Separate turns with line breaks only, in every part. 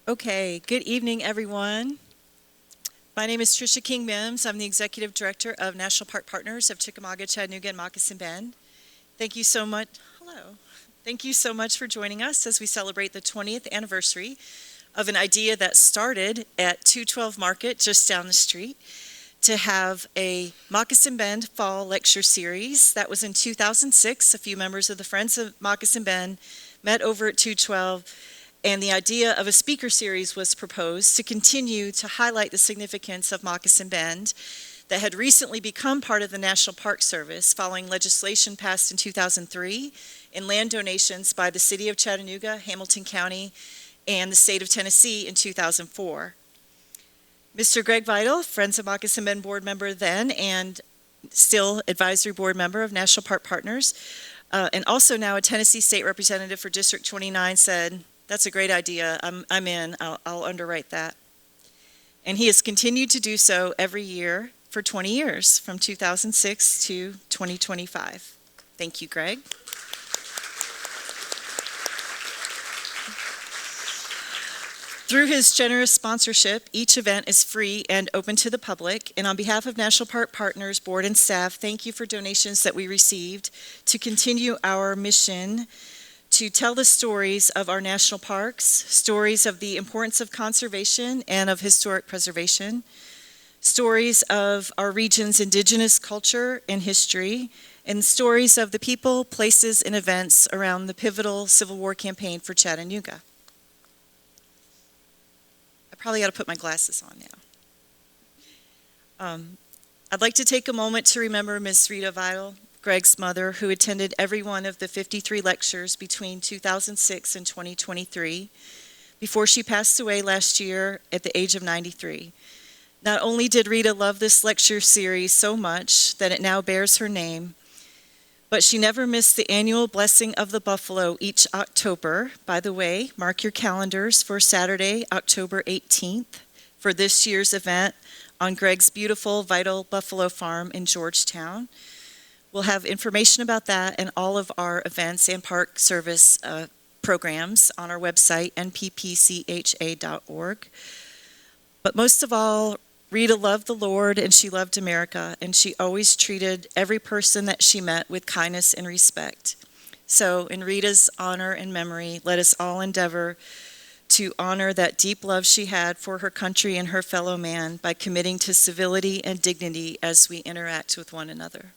Okay, good evening, everyone. My name is Tricia King Mims. I'm the Executive Director of National Park Partners of Chickamauga, Chattanooga, and Moccasin Bend. Thank you so much. Hello. Thank you so much for joining us as we celebrate the 20th anniversary of an idea that started at 212 Market, just down the street, to have a Moccasin Bend Fall Lecture Series. That was in 2006. A few members of the Friends of Moccasin Bend met over at 212, and the idea of a speaker series was proposed to continue to highlight the significance of Moccasin Bend that had recently become part of the National Park Service following legislation passed in 2003 and land donations by the City of Chattanooga, Hamilton County, and the State of Tennessee in 2004. Mr. Greg Vital, Friends of Moccasin Bend board member then and still advisory board member of National Park Partners, and also now a Tennessee state representative for District 29, said, "That's a great idea. I'm in. I'll underwrite that." And he has continued to do so every year for 20 years, from 2006 to 2025. Thank you, Greg. Through his generous sponsorship, each event is free and open to the public. And on behalf of National Park Partners Board and staff, thank you for donations that we received to continue our mission to tell the stories of our national parks, stories of the importance of conservation and of historic preservation, stories of our region's indigenous culture and history, and stories of the people, places, and events around the pivotal Civil War campaign for Chattanooga. I probably got to put my glasses on now. I'd like to take a moment to remember Ms. Rita Vital, Greg's mother, who attended every one of the 53 lectures between 2006 and 2023, before she passed away last year at the age of 93. Not only did Rita love this lecture series so much that it now bears her name, but she never missed the annual Blessing of the Buffalo each October. By the way, mark your calendars for Saturday, October 18th, for this year's event on Greg's beautiful Vital Buffalo Farm in Georgetown. We'll have information about that and all of our events and park service programs on our website, nppcha.org. But most of all, Rita loved the Lord and she loved America, and she always treated every person that she met with kindness and respect. So in Rita's honor and memory, let us all endeavor to honor that deep love she had for her country and her fellow man by committing to civility and dignity as we interact with one another.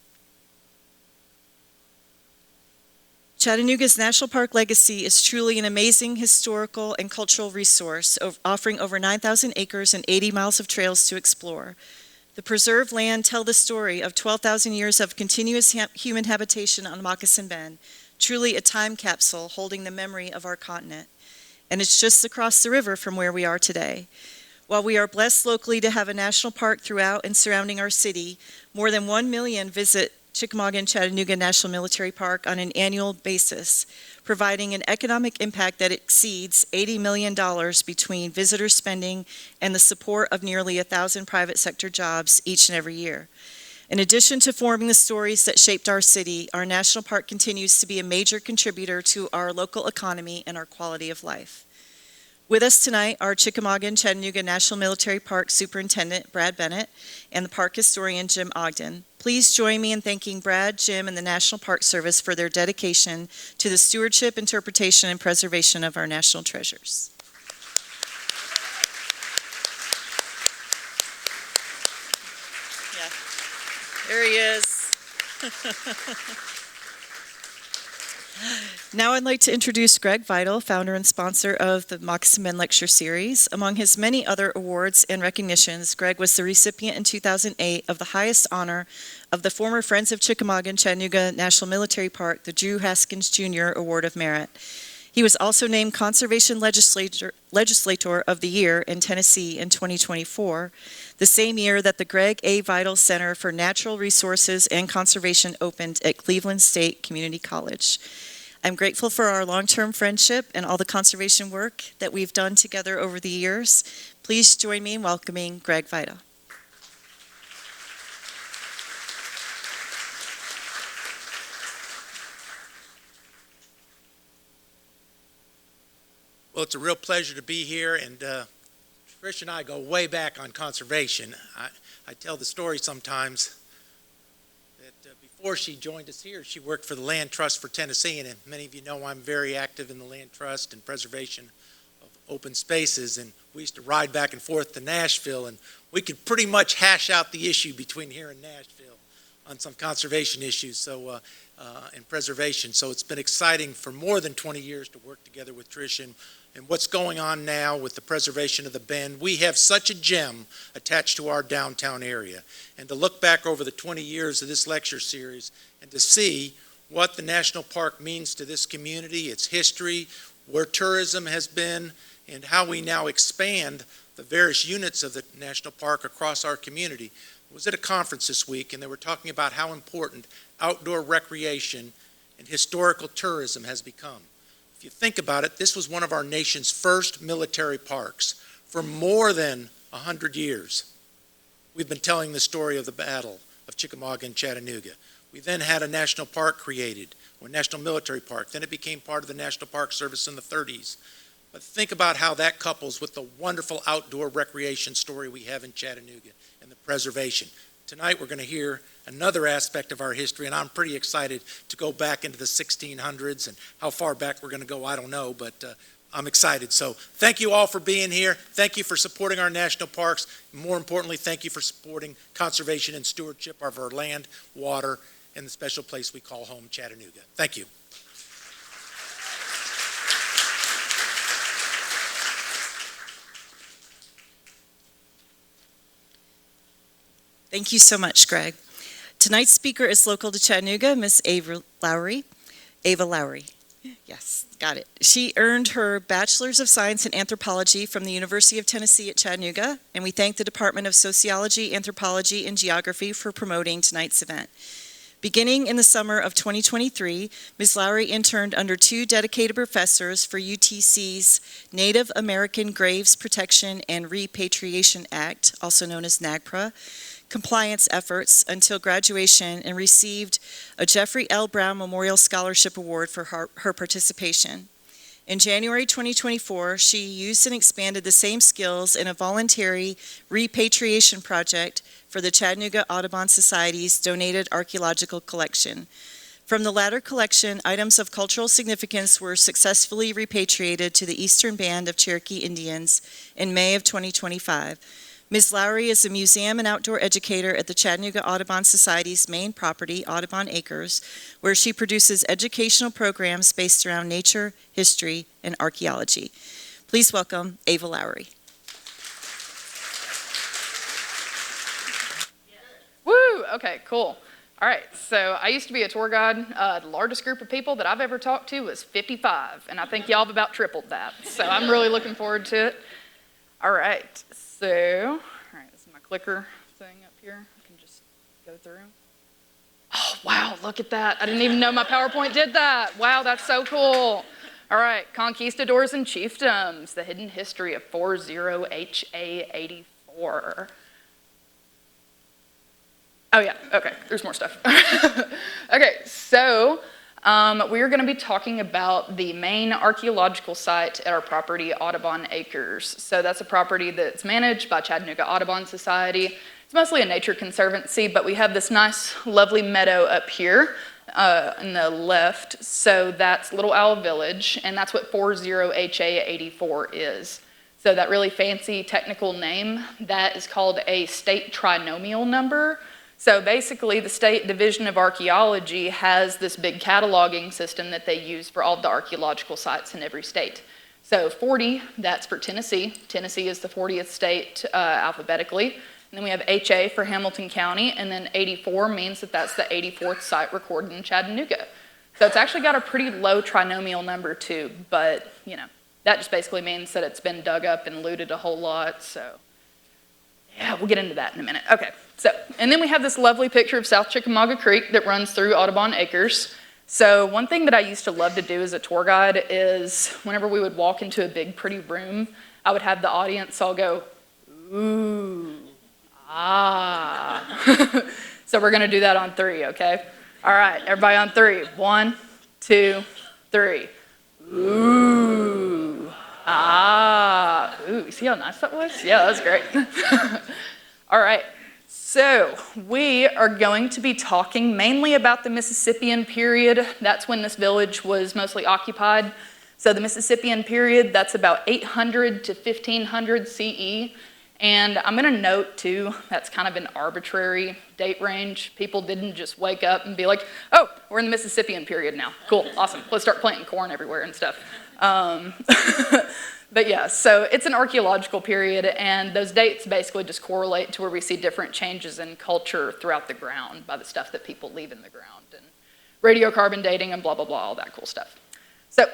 Chattanooga's National Park legacy is truly an amazing historical and cultural resource, offering over 9,000 acres and 80 miles of trails to explore. The preserved land tell the story of 12,000 years of continuous human habitation on Moccasin Bend, truly a time capsule holding the memory of our continent. And it's just across the river from where we are today. While we are blessed locally to have a national park throughout and surrounding our city, more than 1 million visit Chickamauga and Chattanooga National Military Park on an annual basis, providing an economic impact that exceeds $80 million between visitor spending and the support of nearly 1,000 private sector jobs each and every year. In addition to forming the stories that shaped our city, our national park continues to be a major contributor to our local economy and our quality of life. With us tonight are Chickamauga and Chattanooga National Military Park Superintendent Brad Bennett and the Park Historian Jim Ogden. Please join me in thanking Brad, Jim, and the National Park Service for their dedication to the stewardship, interpretation, and preservation of our national treasures. Yeah, there he is. Now I'd like to introduce Greg Vital, founder and sponsor of the Moccasin Bend Lecture Series. Among his many other awards and recognitions, Greg was the recipient in 2008 of the highest honor of the former Friends of Chickamauga and Chattanooga National Military Park, the Drew Haskins Jr. Award of Merit. He was also named Conservation Legislator of the Year in Tennessee in 2024, the same year that the Greg A. Vital Center for Natural Resources and Conservation opened at Cleveland State Community College. I'm grateful for our long-term friendship and all the conservation work that we've done together over the years. Please join me in welcoming Greg Vital.
Well, it's a real pleasure to be here, and Trish and I go way back on conservation. I tell the story sometimes that before she joined us here, she worked for the Land Trust for Tennessee, and many of you know I'm very active in the Land Trust and preservation of open spaces, and we used to ride back and forth to Nashville, and we could pretty much hash out the issue between here and Nashville on some conservation issues and preservation. So it's been exciting for more than 20 years to work together with Trish and what's going on now with the preservation of the Bend. We have such a gem attached to our downtown area. And to look back over the 20 years of this lecture series and to see what the national park means to this community, its history, where tourism has been, and how we now expand the various units of the national park across our community. I was at a conference this week, and they were talking about how important outdoor recreation and historical tourism has become. If you think about it, this was one of our nation's first military parks. For more than 100 years, we've been telling the story of the Battle of Chickamauga and Chattanooga. We then had a national park created, or National Military Park. Then it became part of the National Park Service in the 30s. But think about how that couples with the wonderful outdoor recreation story we have in Chattanooga and the preservation. Tonight we're going to hear another aspect of our history, and I'm pretty excited to go back into the 1600s, and how far back we're going to go, I don't know, but I'm excited. So thank you all for being here. Thank you for supporting our national parks. More importantly, thank you for supporting conservation and stewardship of our land, water, and the special place we call home, Chattanooga. Thank you.
Thank you so much, Greg. Tonight's speaker is local to Chattanooga, Miss Ava Lowery. Ava Lowery. Yes, got it. She earned her Bachelor's of Science in Anthropology from the University of Tennessee at Chattanooga, and we thank the Department of Sociology, Anthropology, and Geography for promoting tonight's event. Beginning in the summer of 2023, Ms. Lowery interned under two dedicated professors for UTC's Native American Graves Protection and Repatriation Act, also known as NAGPRA, compliance efforts until graduation, and received a Jeffrey L. Brown Memorial Scholarship Award for her participation. In January 2024, she used and expanded the same skills in a voluntary repatriation project for the Chattanooga Audubon Society's donated archaeological collection. From the latter collection, items of cultural significance were successfully repatriated to the Eastern Band of Cherokee Indians in May of 2025. Ms. Lowery is a museum and outdoor educator at the Chattanooga Audubon Society's main property, Audubon Acres, where she produces educational programs based around nature, history, and archaeology. Please welcome Ava Lowery.
Woo! Okay, cool. All right, so I used to be a tour guide. The largest group of people that I've ever talked to was 55, and I think y'all have about tripled that. So I'm really looking forward to it. All right, so, this is my clicker thing up here. I can just go through. Oh, wow, look at that. I didn't even know my PowerPoint did that. Wow, that's so cool. All right, Conquistadors and Chiefdoms, the hidden history of 40HA84. Oh yeah, okay, there's more stuff. Okay, so we're going to be talking about the main archaeological site at our property, Audubon Acres. So that's a property that's managed by Chattanooga Audubon Society. It's mostly a nature conservancy, but we have this nice, lovely meadow up here on the left. So that's Little Owl Village, and that's what 40HA84 is. So that really fancy technical name, that is called a state trinomial number. So basically, the State Division of Archaeology has this big cataloging system that they use for all the archaeological sites in every state. So 40, that's for Tennessee. Tennessee is the 40th state alphabetically. And then we have HA for Hamilton County, and then 84 means that that's the 84th site recorded in Chattanooga. So it's actually got a pretty low trinomial number too, but that just basically means that it's been dug up and looted a whole lot, so yeah, we'll get into that in a minute. Okay, so, and then we have this lovely picture of South Chickamauga Creek that runs through Audubon Acres. So one thing that I used to love to do as a tour guide is whenever we would walk into a big, pretty room, I would have the audience all go, ooh, ah. So we're gonna do that on 3, okay? All right, everybody on 3. 1, 2, 3. Ooh, ah. see how nice that was? Yeah, that was great. All right, so we are going to be talking mainly about the Mississippian period. That's when this village was mostly occupied. So the Mississippian period, that's about 800 to 1500 CE. And I'm going to note, too, that's kind of an arbitrary date range. People didn't just wake up and be like, oh, we're in the Mississippian period now. Cool, awesome. Let's start planting corn everywhere and stuff. But yeah, so it's an archaeological period, and those dates basically just correlate to where we see different changes in culture throughout the ground by the stuff that people leave in the ground, and radiocarbon dating and blah, blah, blah, all that cool stuff. So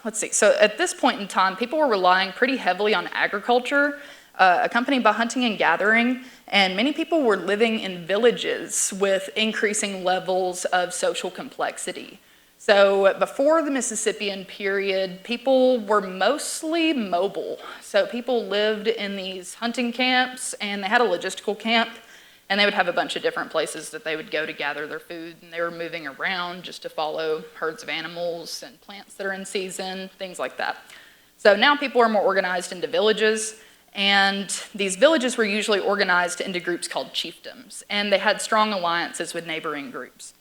let's see. So at this point in time, people were relying pretty heavily on agriculture, accompanied by hunting and gathering, and many people were living in villages with increasing levels of social complexity. So before the Mississippian period, people were mostly mobile. So people lived in these hunting camps, and they had a logistical camp, and they would have a bunch of different places that they would go to gather their food, and they were moving around just to follow herds of animals and plants that are in season, things like that. So now people are more organized into villages, and these villages were usually organized into groups called chiefdoms, and they had strong alliances with neighboring groups.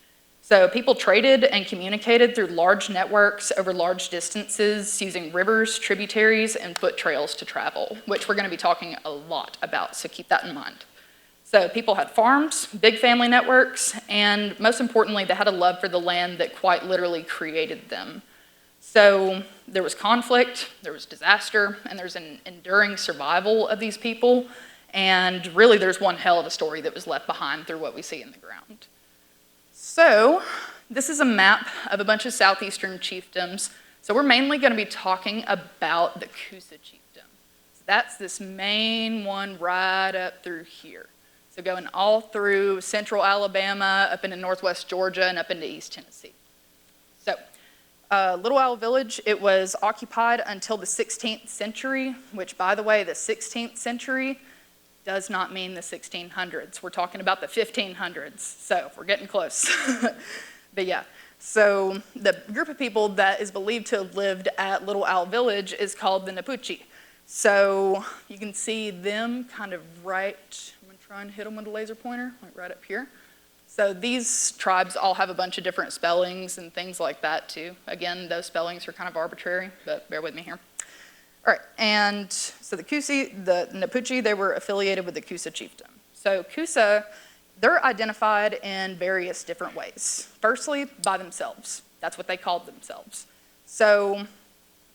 So people traded and communicated through large networks over large distances using rivers, tributaries, and foot trails to travel, which we're going to be talking a lot about, so keep that in mind. So people had farms, big family networks, and most importantly, they had a love for the land that quite literally created them. So there was conflict, there was disaster, and there's an enduring survival of these people, and really there's one hell of a story that was left behind through what we see in the ground. So this is a map of a bunch of southeastern chiefdoms. So we're mainly going to be talking about the Coosa chiefdom. So that's this main one right up through here. So going all through central Alabama, up into northwest Georgia, and up into East Tennessee. So Little Owl Village, it was occupied until the 16th century, which, by the way, the 16th century does not mean the 1600s. We're talking about the 1500s, so we're getting close. But yeah, so the group of people that is believed to have lived at Little Owl Village is called the Napuchi. So you can see them kind of right, I'm going to try and hit them with a laser pointer, like right up here. So these tribes all have a bunch of different spellings and things like that too. Again, those spellings are kind of arbitrary, but bear with me here. All right, and so the Napuchi, they were affiliated with the Coosa chiefdom. So Coosa, they're identified in various different ways. Firstly, by themselves. That's what they called themselves. So,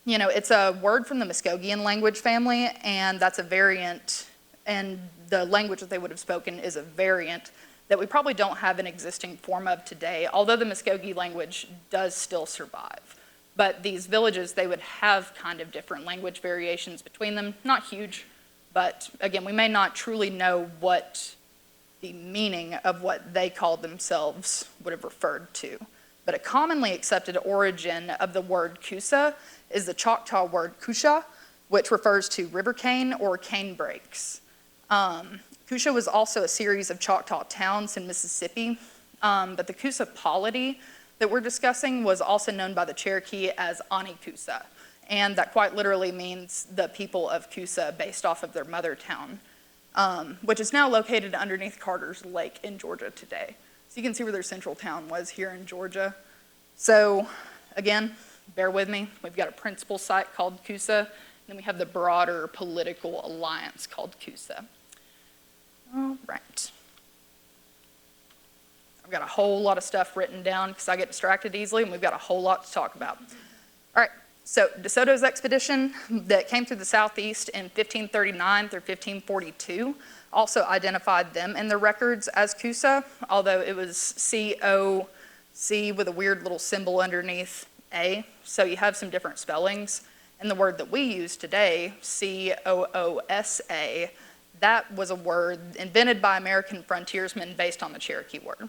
you know, it's a word from the Muskogean language family, and that's a variant, and the language that they would have spoken is a variant that we probably don't have an existing form of today, although the Muskogee language does still survive. But these villages, they would have kind of different language variations between them. Not huge, but again, we may not truly know what the meaning of what they called themselves would have referred to. But a commonly accepted origin of the word Coosa is the Choctaw word Cusha, which refers to river cane or cane breaks. Coosa was also a series of Choctaw towns in Mississippi, but the Coosa polity that we're discussing was also known by the Cherokee as Ani Coosa, and that quite literally means the people of Coosa based off of their mother town, which is now located underneath Carter's Lake in Georgia today. So you can see where their central town was here in Georgia. So again, bear with me, we've got a principal site called Coosa, and then we have the broader political alliance called Coosa. All right. I've got a whole lot of stuff written down because I get distracted easily, and we've got a whole lot to talk about. All right, so DeSoto's expedition that came through the southeast in 1539 through 1542 also identified them in their records as Coosa, although it was C-O-C with a weird little symbol underneath A, so you have some different spellings. And the word that we use today, C-O-O-S-A, that was a word invented by American frontiersmen based on the Cherokee word.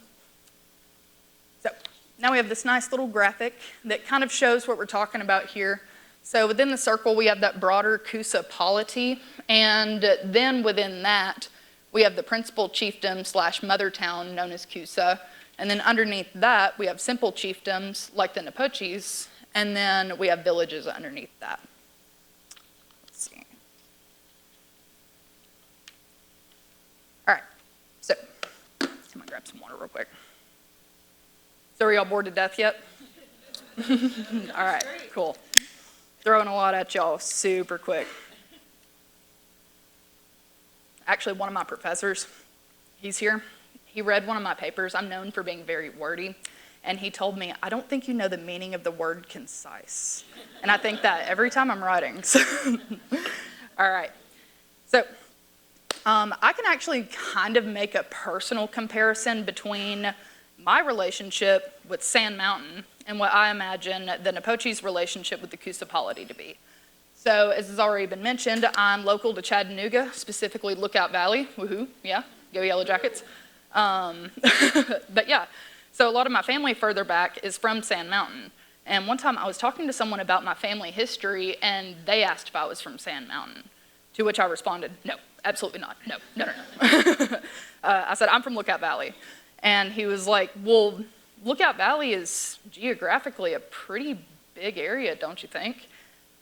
So now we have this nice little graphic that kind of shows what we're talking about here. So within the circle, we have that broader Coosa polity, and then within that, we have the principal chiefdom / mother town known as Coosa, and then underneath that, we have simple chiefdoms like the Napuchis, and then we have villages underneath that. see. All right, so I'm gonna grab some water real quick. So are y'all bored to death yet? All right, cool. Throwing a lot at y'all super quick. Actually, one of my professors, he's here. He read one of my papers. I'm known for being very wordy. And he told me, I don't think you know the meaning of the word concise. And I think that every time I'm writing. So all right. So I can actually kind of make a personal comparison between my relationship with Sand Mountain and what I imagine the Napoche's relationship with the Coosa polity to be. So as has already been mentioned, I'm local to Chattanooga, specifically Lookout Valley. Woohoo, yeah, go Yellow Jackets. But yeah, so a lot of my family further back is from Sand Mountain. And one time I was talking to someone about my family history, and they asked if I was from Sand Mountain, to which I responded, no, absolutely not, no. I said, I'm from Lookout Valley. And he was like, well, Lookout Valley is geographically a pretty big area, don't you think?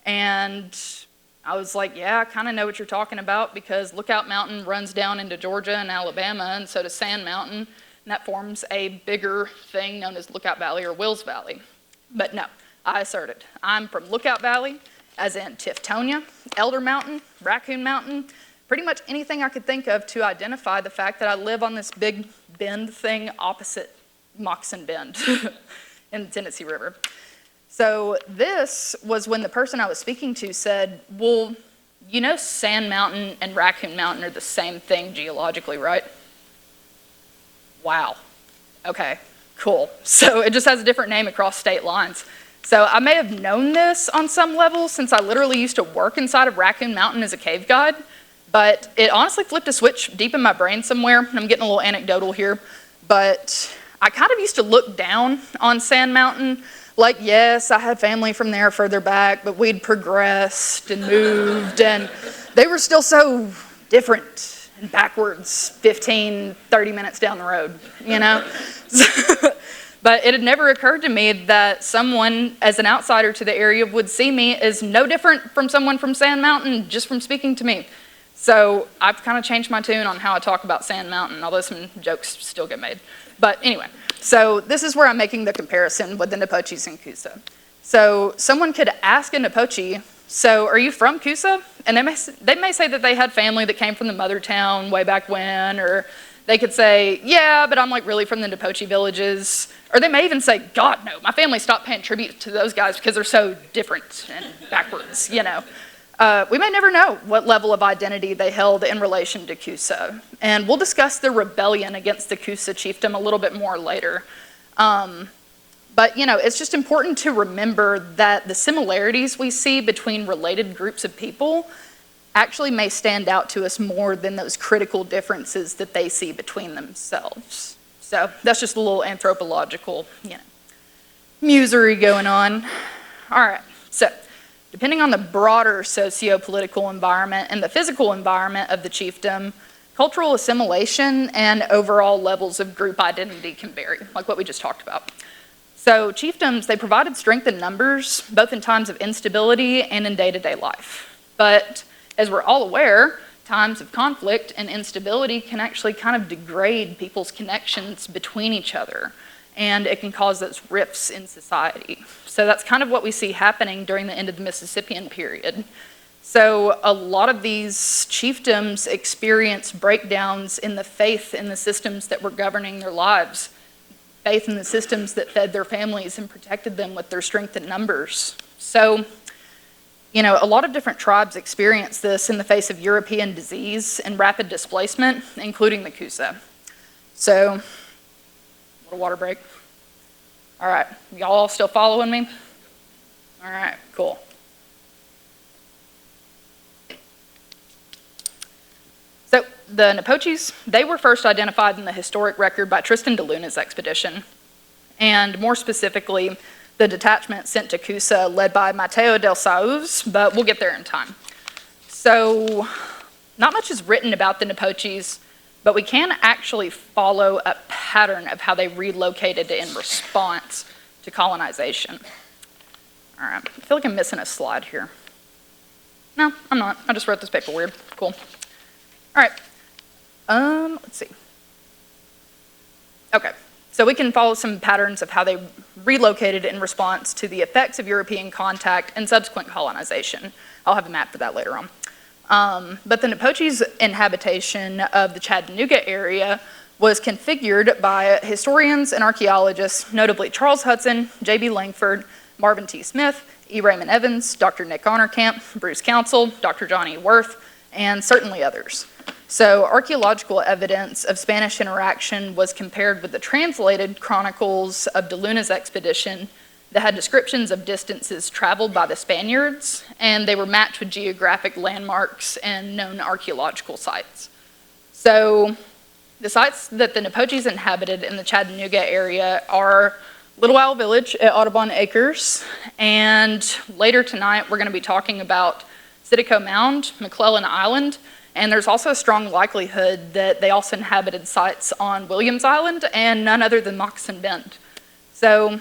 And I was like, yeah, I kind of know what you're talking about because Lookout Mountain runs down into Georgia and Alabama, and so does Sand Mountain, and that forms a bigger thing known as Lookout Valley or Wills Valley. But no, I asserted, I'm from Lookout Valley, as in Tiftonia, Elder Mountain, Raccoon Mountain, pretty much anything I could think of to identify the fact that I live on this big bend thing opposite Moccasin Bend in the Tennessee River. So this was when the person I was speaking to said, well, you know Sand Mountain and Raccoon Mountain are the same thing geologically, right? Wow. Okay, cool. So it just has a different name across state lines. So I may have known this on some level since I literally used to work inside of Raccoon Mountain as a cave guide, but it honestly flipped a switch deep in my brain somewhere. I'm getting a little anecdotal here, but I kind of used to look down on Sand Mountain. Like, yes, I had family from there further back, but we'd progressed and moved, and they were still so different and backwards 15, 30 minutes down the road, you know? But it had never occurred to me that someone, as an outsider to the area, would see me as no different from someone from Sand Mountain just from speaking to me. So I've kind of changed my tune on how I talk about Sand Mountain, although some jokes still get made. But anyway, so this is where I'm making the comparison with the Napoches and Coosa. So someone could ask a Napoche, so are you from Coosa? And they may say that they had family that came from the mother town way back when, or they could say, yeah, but I'm like really from the Napoche villages. Or they may even say, God, no, my family stopped paying tribute to those guys because they're so different and backwards, you know. We may never know what level of identity they held in relation to Coosa. And we'll discuss the rebellion against the Coosa chiefdom a little bit more later. But, you know, it's just important to remember that the similarities we see between related groups of people actually may stand out to us more than those critical differences that they see between themselves. So that's just a little anthropological, you know, musery going on. All right, so depending on the broader socio-political environment and the physical environment of the chiefdom, cultural assimilation and overall levels of group identity can vary, like what we just talked about. So chiefdoms, they provided strength in numbers, both in times of instability and in day-to-day life. But as we're all aware, times of conflict and instability can actually kind of degrade people's connections between each other, and it can cause those rifts in society. So that's kind of what we see happening during the end of the Mississippian period. So a lot of these chiefdoms experience breakdowns in the faith in the systems that were governing their lives, faith in the systems that fed their families and protected them with their strength in numbers. So, you know, a lot of different tribes experience this in the face of European disease and rapid displacement, including the Coosa. So, little water break. All right, y'all all still following me? All right, cool. So the Napoches, they were first identified in the historic record by Tristán de Luna's expedition, and more specifically, the detachment sent to Coosa led by Mateo del Sauz, but we'll get there in time. So not much is written about the Napoches, but we can actually follow a pattern of how they relocated in response to colonization. All right, I feel like I'm missing a slide here. No, I'm not. I just wrote this paper weird. Cool. All right. Let's see. Okay. So we can follow some patterns of how they relocated in response to the effects of European contact and subsequent colonization. I'll have a map for that later on. But the Nipotchis' inhabitation of the Chattanooga area was configured by historians and archaeologists, notably Charles Hudson, J.B. Langford, Marvin T. Smith, E. Raymond Evans, Dr. Nick Honorkamp, Bruce Council, Dr. John E. Worth, and certainly others. So archaeological evidence of Spanish interaction was compared with the translated chronicles of De Luna's expedition that had descriptions of distances traveled by the Spaniards, and they were matched with geographic landmarks and known archaeological sites. So the sites that the Nipotchis inhabited in the Chattanooga area are Little Owl Village at Audubon Acres, and later tonight we're going to be talking about Sitico Mound, McClellan Island, and there's also a strong likelihood that they also inhabited sites on Williams Island and none other than Moccasin Bend. So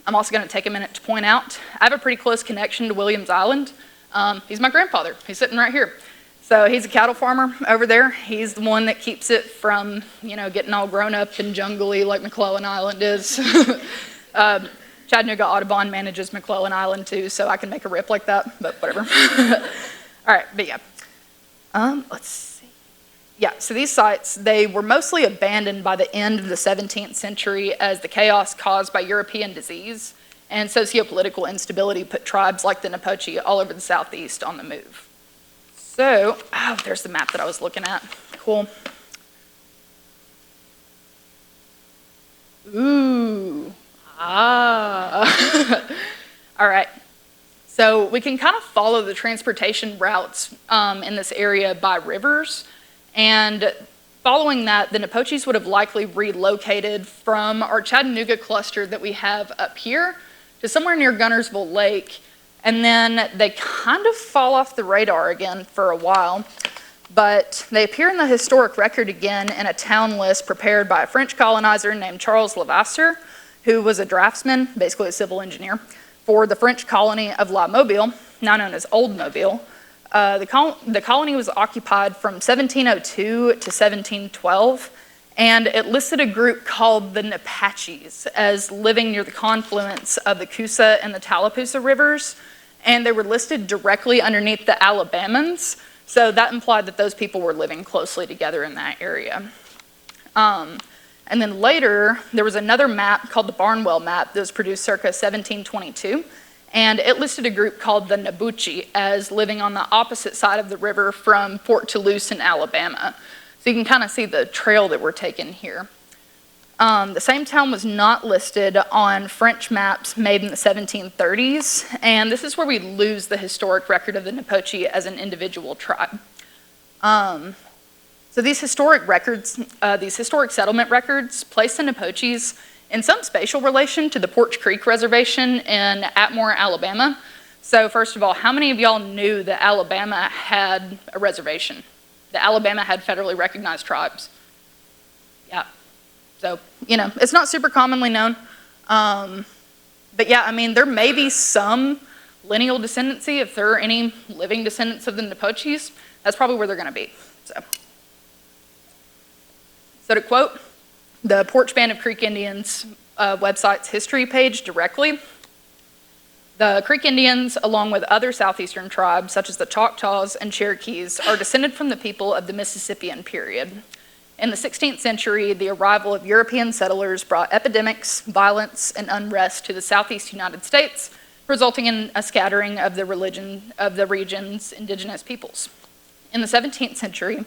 I'm also going to take a minute to point out, I have a pretty close connection to Williams Island. He's my grandfather. He's sitting right here. So he's a cattle farmer over there. He's the one that keeps it from, getting all grown up and jungly like McClellan Island is. Chattanooga Audubon manages McClellan Island too, so I can make a rip like that, but whatever. All right, but yeah. Let's see. Yeah, so these sites, they were mostly abandoned by the end of the 17th century as the chaos caused by European disease and sociopolitical instability put tribes like the Nipotchi all over the southeast on the move. So, there's the map that I was looking at. Cool. Ooh. All right. So we can kind of follow the transportation routes in this area by rivers, and following that, the Nipotchis would have likely relocated from our Chattanooga cluster that we have up here to somewhere near Gunnersville Lake, and then they kind of fall off the radar again for a while, but they appear in the historic record again in a town list prepared by a French colonizer named Charles Levasseur, who was a draftsman, basically a civil engineer, for the French colony of La Mobile, now known as Old Mobile. The colony was occupied from 1702 to 1712, and it listed a group called the Nipatchis as living near the confluence of the Coosa and the Tallapoosa rivers, and they were listed directly underneath the Alabamans, so that implied that those people were living closely together in that area. And then later, there was another map called the Barnwell map that was produced circa 1722, and it listed a group called the Nabucci as living on the opposite side of the river from Fort Toulouse in Alabama. So you can kind of see the trail that we're taking here. The same town was not listed on French maps made in the 1730s, and this is where we lose the historic record of the Nipotchi as an individual tribe. So these historic records, these historic settlement records place the Nipotchis in some spatial relation to the Porch Creek Reservation in Atmore, Alabama. So first of all, how many of y'all knew that Alabama had a reservation? That Alabama had federally recognized tribes? Yeah. So, it's not super commonly known. But yeah, there may be some lineal descendancy if there are any living descendants of the Nipotchis. That's probably where they're going to be. So to quote the Porch Band of Creek Indians website's history page directly, the Creek Indians, along with other southeastern tribes such as the Choctaws and Cherokees, are descended from the people of the Mississippian period. In the 16th century, the arrival of European settlers brought epidemics, violence, and unrest to the southeast United States, resulting in a scattering of the region's indigenous peoples. In the 17th century,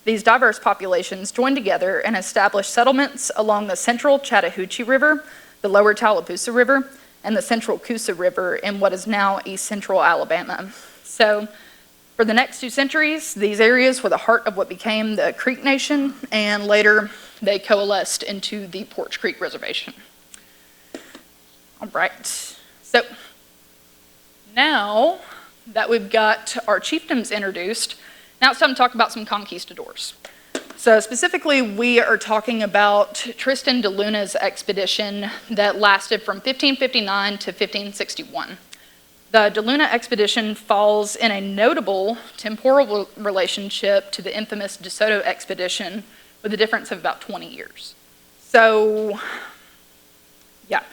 these diverse populations joined together and established settlements along the central Chattahoochee River, the lower Tallapoosa River, and the central Coosa River in what is now east central Alabama. So for the next 2 centuries, these areas were the heart of what became the Creek Nation, and later they coalesced into the Porch Creek Reservation. All right, so now that we've got our chiefdoms introduced, now it's time to talk about some conquistadors. So specifically, we are talking about Tristán de Luna's expedition that lasted from 1559 to 1561. The De Luna expedition falls in a notable temporal relationship to the infamous De Soto expedition, with a difference of about 20 years. So, yeah.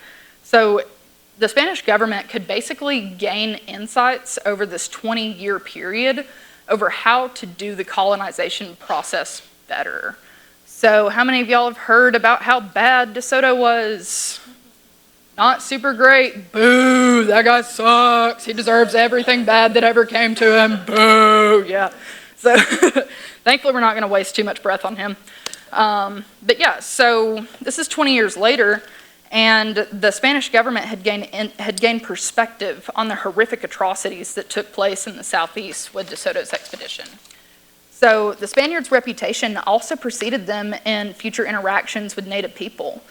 So the Spanish government could basically gain insights over this 20-year period over how to do the colonization process better. So how many of y'all have heard about how bad De Soto was? Not super great. Boo, that guy sucks. He deserves everything bad that ever came to him. Boo, yeah. So thankfully we're not going to waste too much breath on him. But yeah, so this is 20 years later, and the Spanish government had gained perspective on the horrific atrocities that took place in the southeast with De Soto's expedition. So the Spaniards' reputation also preceded them in future interactions with native people.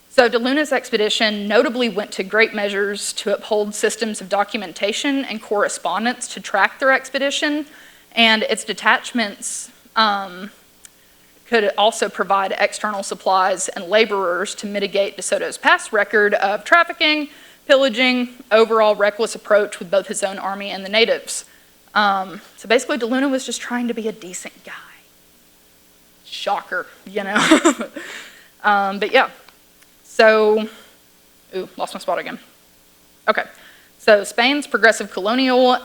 So De Luna's expedition notably went to great measures to uphold systems of documentation and correspondence to track their expedition, and its detachments could also provide external supplies and laborers to mitigate De Soto's past record of trafficking, pillaging, overall reckless approach with both his own army and the natives. So basically De Luna was just trying to be a decent guy. Shocker, you know. But yeah. So, lost my spot again. Okay, so Spain's progressive colonial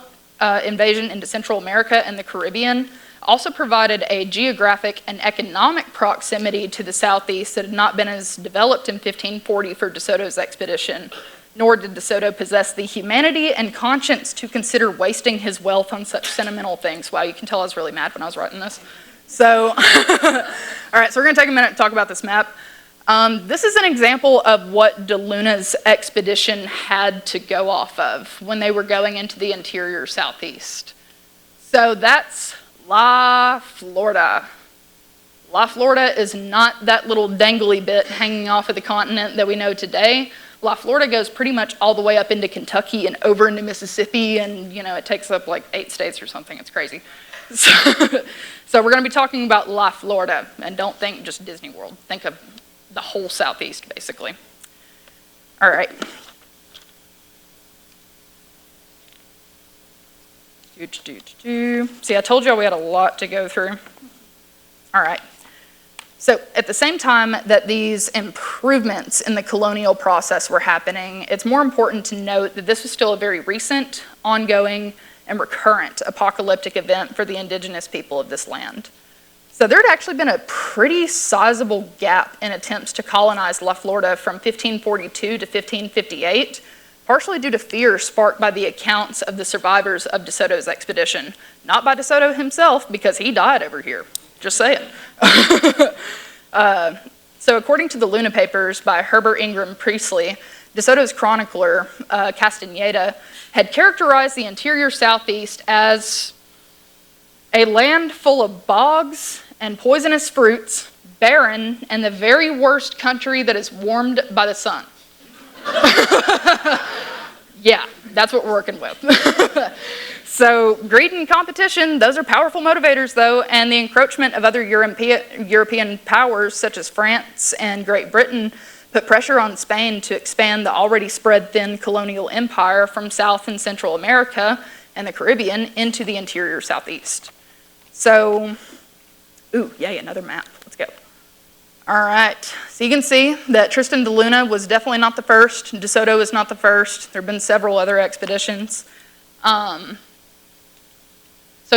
invasion into Central America and the Caribbean also provided a geographic and economic proximity to the southeast that had not been as developed in 1540 for De Soto's expedition, nor did De Soto possess the humanity and conscience to consider wasting his wealth on such sentimental things. Wow, you can tell I was really mad when I was writing this. So, all right, so we're gonna take a minute to talk about this map. This is an example of what De Luna's expedition had to go off of when they were going into the interior southeast. So that's La Florida. La Florida is not that little dangly bit hanging off of the continent that we know today. La Florida goes pretty much all the way up into Kentucky and over into Mississippi, and you know, it takes up like 8 states or something. It's crazy. So we're going to be talking about La Florida, and don't think just Disney World. Think of the whole southeast, basically. All right. See, I told you we had a lot to go through. All right. So at the same time that these improvements in the colonial process were happening, it's more important to note that this was still a very recent, ongoing, and recurrent apocalyptic event for the indigenous people of this land. So there had actually been a pretty sizable gap in attempts to colonize La Florida from 1542 to 1558, partially due to fear sparked by the accounts of the survivors of De Soto's expedition. Not by De Soto himself, because he died over here. Just saying. So according to the Luna Papers by Herbert Ingram Priestley, De Soto's chronicler, Castaneda, had characterized the interior southeast as a land full of bogs and poisonous fruits, barren, and the very worst country that is warmed by the sun. Yeah, that's what we're working with. So greed and competition, those are powerful motivators though, and the encroachment of other European powers such as France and Great Britain put pressure on Spain to expand the already spread thin colonial empire from South and Central America and the Caribbean into the interior southeast. So, yay, another map. Let's go. All right, so you can see that Tristán de Luna was definitely not the first. De Soto is not the first. There have been several other expeditions. So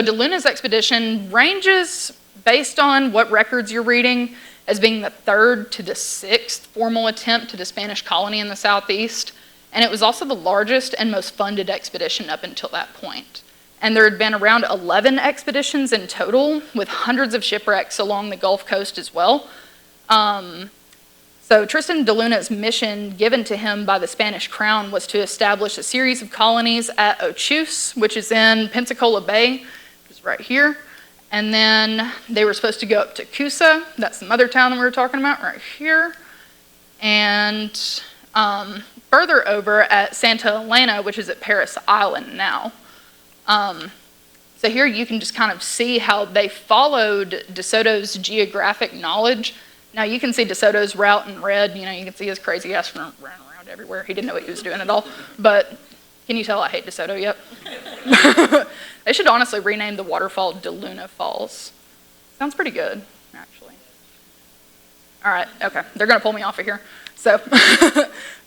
De Luna's expedition ranges, based on what records you're reading, as being the 3rd to the 6th formal attempt to the Spanish colony in the southeast. And it was also the largest and most funded expedition up until that point. And there had been around 11 expeditions in total, with hundreds of shipwrecks along the Gulf Coast as well. So Tristán de Luna's mission given to him by the Spanish crown was to establish a series of colonies at Ochus, which is in Pensacola Bay, which is right here. And then they were supposed to go up to Coosa, that's the mother town that we were talking about right here. And further over at Santa Elena, which is at Paris Island now. So here you can just kind of see how they followed De Soto's geographic knowledge. Now you can see De Soto's route in red. You know, you can see his crazy ass running around everywhere. He didn't know what he was doing at all. But Can you tell I hate DeSoto yet? They should honestly rename the waterfall De Luna Falls. Sounds pretty good, actually. All right, okay, they're gonna pull me off of here. So,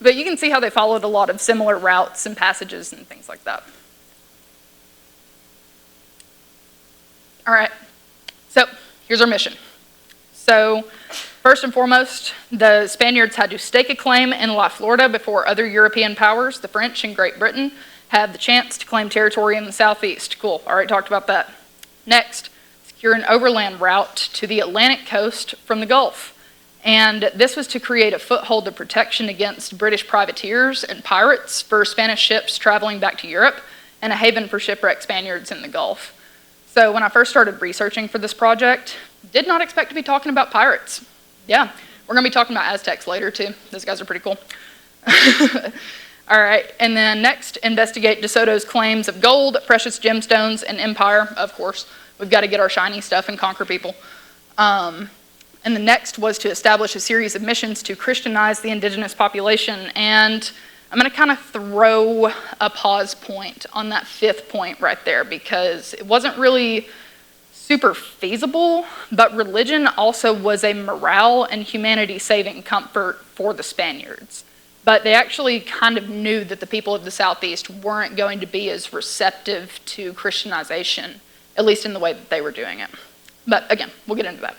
but you can see how they followed a lot of similar routes and passages and things like that. All right, so here's our mission. So, first and foremost, the Spaniards had to stake a claim in La Florida before other European powers, the French and Great Britain, had the chance to claim territory in the southeast. Cool, already talked about that. Next, secure an overland route to the Atlantic coast from the Gulf. And this was to create a foothold of protection against British privateers and pirates for Spanish ships traveling back to Europe, and a haven for shipwrecked Spaniards in the Gulf. So when I first started researching for this project, did not expect to be talking about pirates. Yeah, we're gonna be talking about Aztecs later too. Those guys are pretty cool. All right, and then next, investigate DeSoto's claims of gold, precious gemstones, and empire, of course. We've got to get our shiny stuff and conquer people. And the next was to establish a series of missions to Christianize the indigenous population. And I'm going to kind of throw a pause point on that fifth point right there, because it wasn't really super feasible, but religion also was a morale and humanity-saving comfort for the Spaniards. But they actually kind of knew that the people of the Southeast weren't going to be as receptive to Christianization, at least in the way that they were doing it. But again, we'll get into that.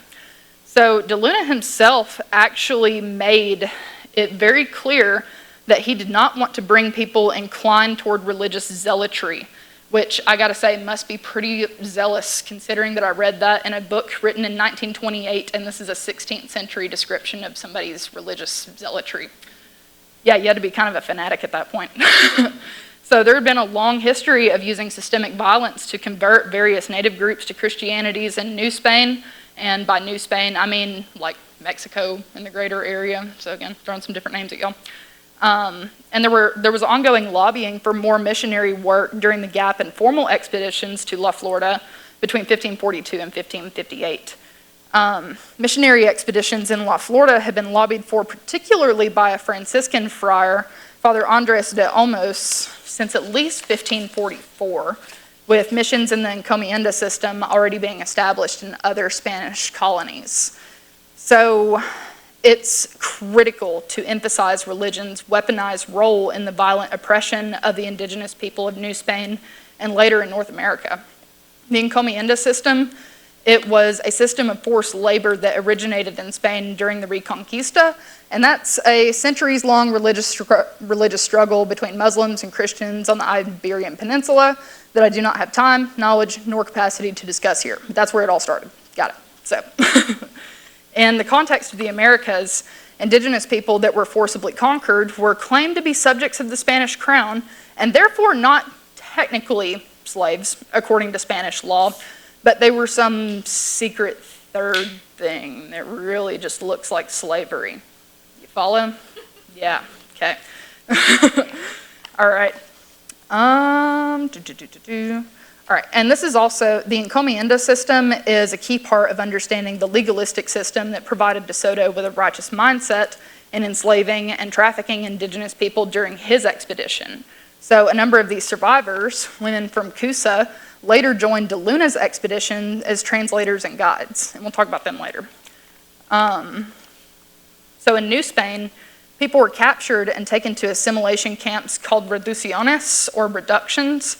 So De Luna himself actually made it very clear that he did not want to bring people inclined toward religious zealotry, which I gotta say must be pretty zealous, considering that I read that in a book written in 1928, and this is a 16th century description of somebody's religious zealotry. Yeah, you had to be kind of a fanatic at that point. So there had been a long history of using systemic violence to convert various native groups to Christianities in New Spain. And by New Spain, I mean like Mexico and the greater area. So again, throwing some different names at y'all. And there was ongoing lobbying for more missionary work during the gap in formal expeditions to La Florida between 1542 and 1558. Missionary expeditions in La Florida had been lobbied for particularly by a Franciscan friar, Father Andres de Olmos, since at least 1544. With missions in the encomienda system already being established in other Spanish colonies. So it's critical to emphasize religion's weaponized role in the violent oppression of the indigenous people of New Spain and later in North America. The encomienda system, it was a system of forced labor that originated in Spain during the Reconquista, and that's a centuries-long religious struggle between Muslims and Christians on the Iberian Peninsula that I do not have time, knowledge, nor capacity to discuss here. But that's where it all started. Got it. So, in the context of the Americas, indigenous people that were forcibly conquered were claimed to be subjects of the Spanish crown, and therefore not technically slaves, according to Spanish law, but they were some secret third thing that really just looks like slavery. You follow? Yeah, okay. All right. All right, and this is also, the encomienda system is a key part of understanding the legalistic system that provided DeSoto with a righteous mindset in enslaving and trafficking indigenous people during his expedition. So a number of these survivors, women from Coosa, later joined De Luna's expedition as translators and guides, and we'll talk about them later. So in New Spain, people were captured and taken to assimilation camps called reducciones, or reductions,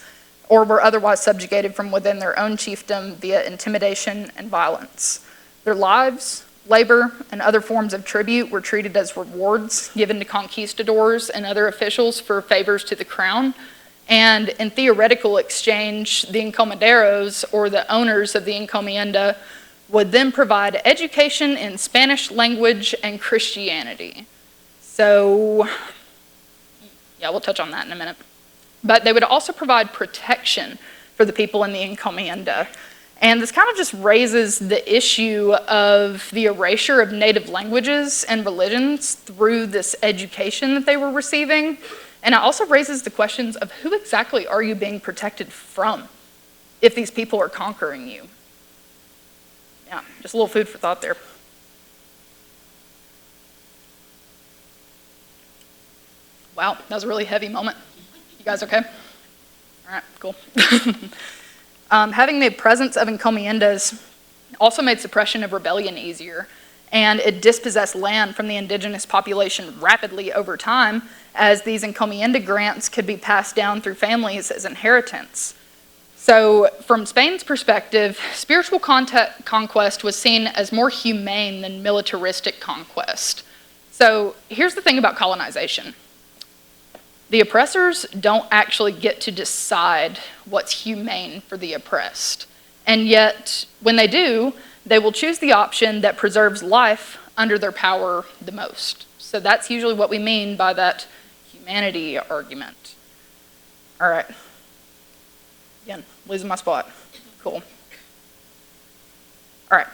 or were otherwise subjugated from within their own chiefdom via intimidation and violence. Their lives, labor, and other forms of tribute were treated as rewards given to conquistadors and other officials for favors to the crown. And in theoretical exchange, the encomenderos, or the owners of the encomienda, would then provide education in Spanish language and Christianity. So, yeah, we'll touch on that in a minute. But they would also provide protection for the people in the encomienda. And this kind of just raises the issue of the erasure of native languages and religions through this education that they were receiving. And it also raises the questions of who exactly are you being protected from if these people are conquering you? Yeah, just a little food for thought there. Wow, that was a really heavy moment. You guys okay? All right, cool. Having the presence of encomiendas also made suppression of rebellion easier, and it dispossessed land from the indigenous population rapidly over time, as these encomienda grants could be passed down through families as inheritance. So from Spain's perspective, spiritual conquest was seen as more humane than militaristic conquest. So here's the thing about colonization. The oppressors don't actually get to decide what's humane for the oppressed. And yet, when they do, they will choose the option that preserves life under their power the most. So that's usually what we mean by that humanity argument. All right. Again, losing my spot. Cool. All right.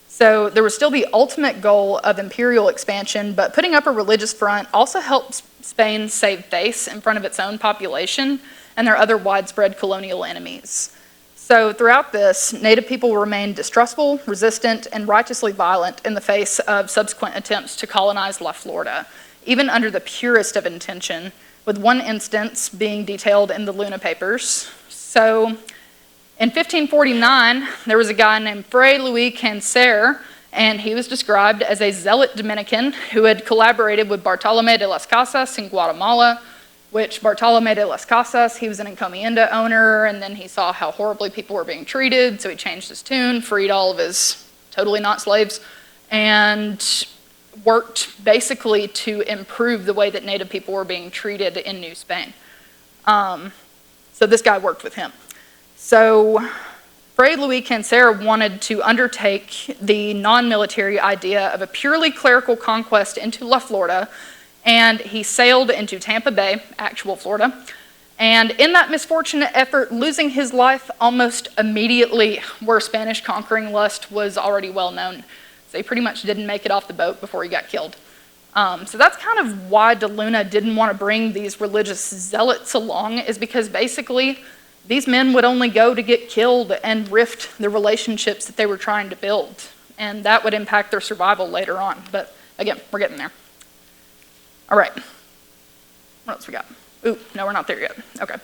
So there was still the ultimate goal of imperial expansion, but putting up a religious front also helped Spain save face in front of its own population and their other widespread colonial enemies. So throughout this, Native people remained distrustful, resistant, and righteously violent in the face of subsequent attempts to colonize La Florida, even under the purest of intention, with one instance being detailed in the Luna Papers. So in 1549, there was a guy named Fray Luis Cancer, and he was described as a zealot Dominican who had collaborated with Bartolomé de las Casas in Guatemala, which Bartolomé de las Casas, he was an encomienda owner, and then he saw how horribly people were being treated, so he changed his tune, freed all of his totally not slaves, and worked basically to improve the way that Native people were being treated in New Spain. So this guy worked with him. So Fray Luis Cancer wanted to undertake the non-military idea of a purely clerical conquest into La Florida, and he sailed into Tampa Bay, actual Florida, and in that misfortunate effort, losing his life almost immediately where Spanish conquering lust was already well known. So he pretty much didn't make it off the boat before he got killed. So that's kind of why De Luna didn't want to bring these religious zealots along, is because basically these men would only go to get killed and rift the relationships that they were trying to build. And that would impact their survival later on. But again, we're getting there. All right. What else we got? Ooh, no, we're not there yet. Okay.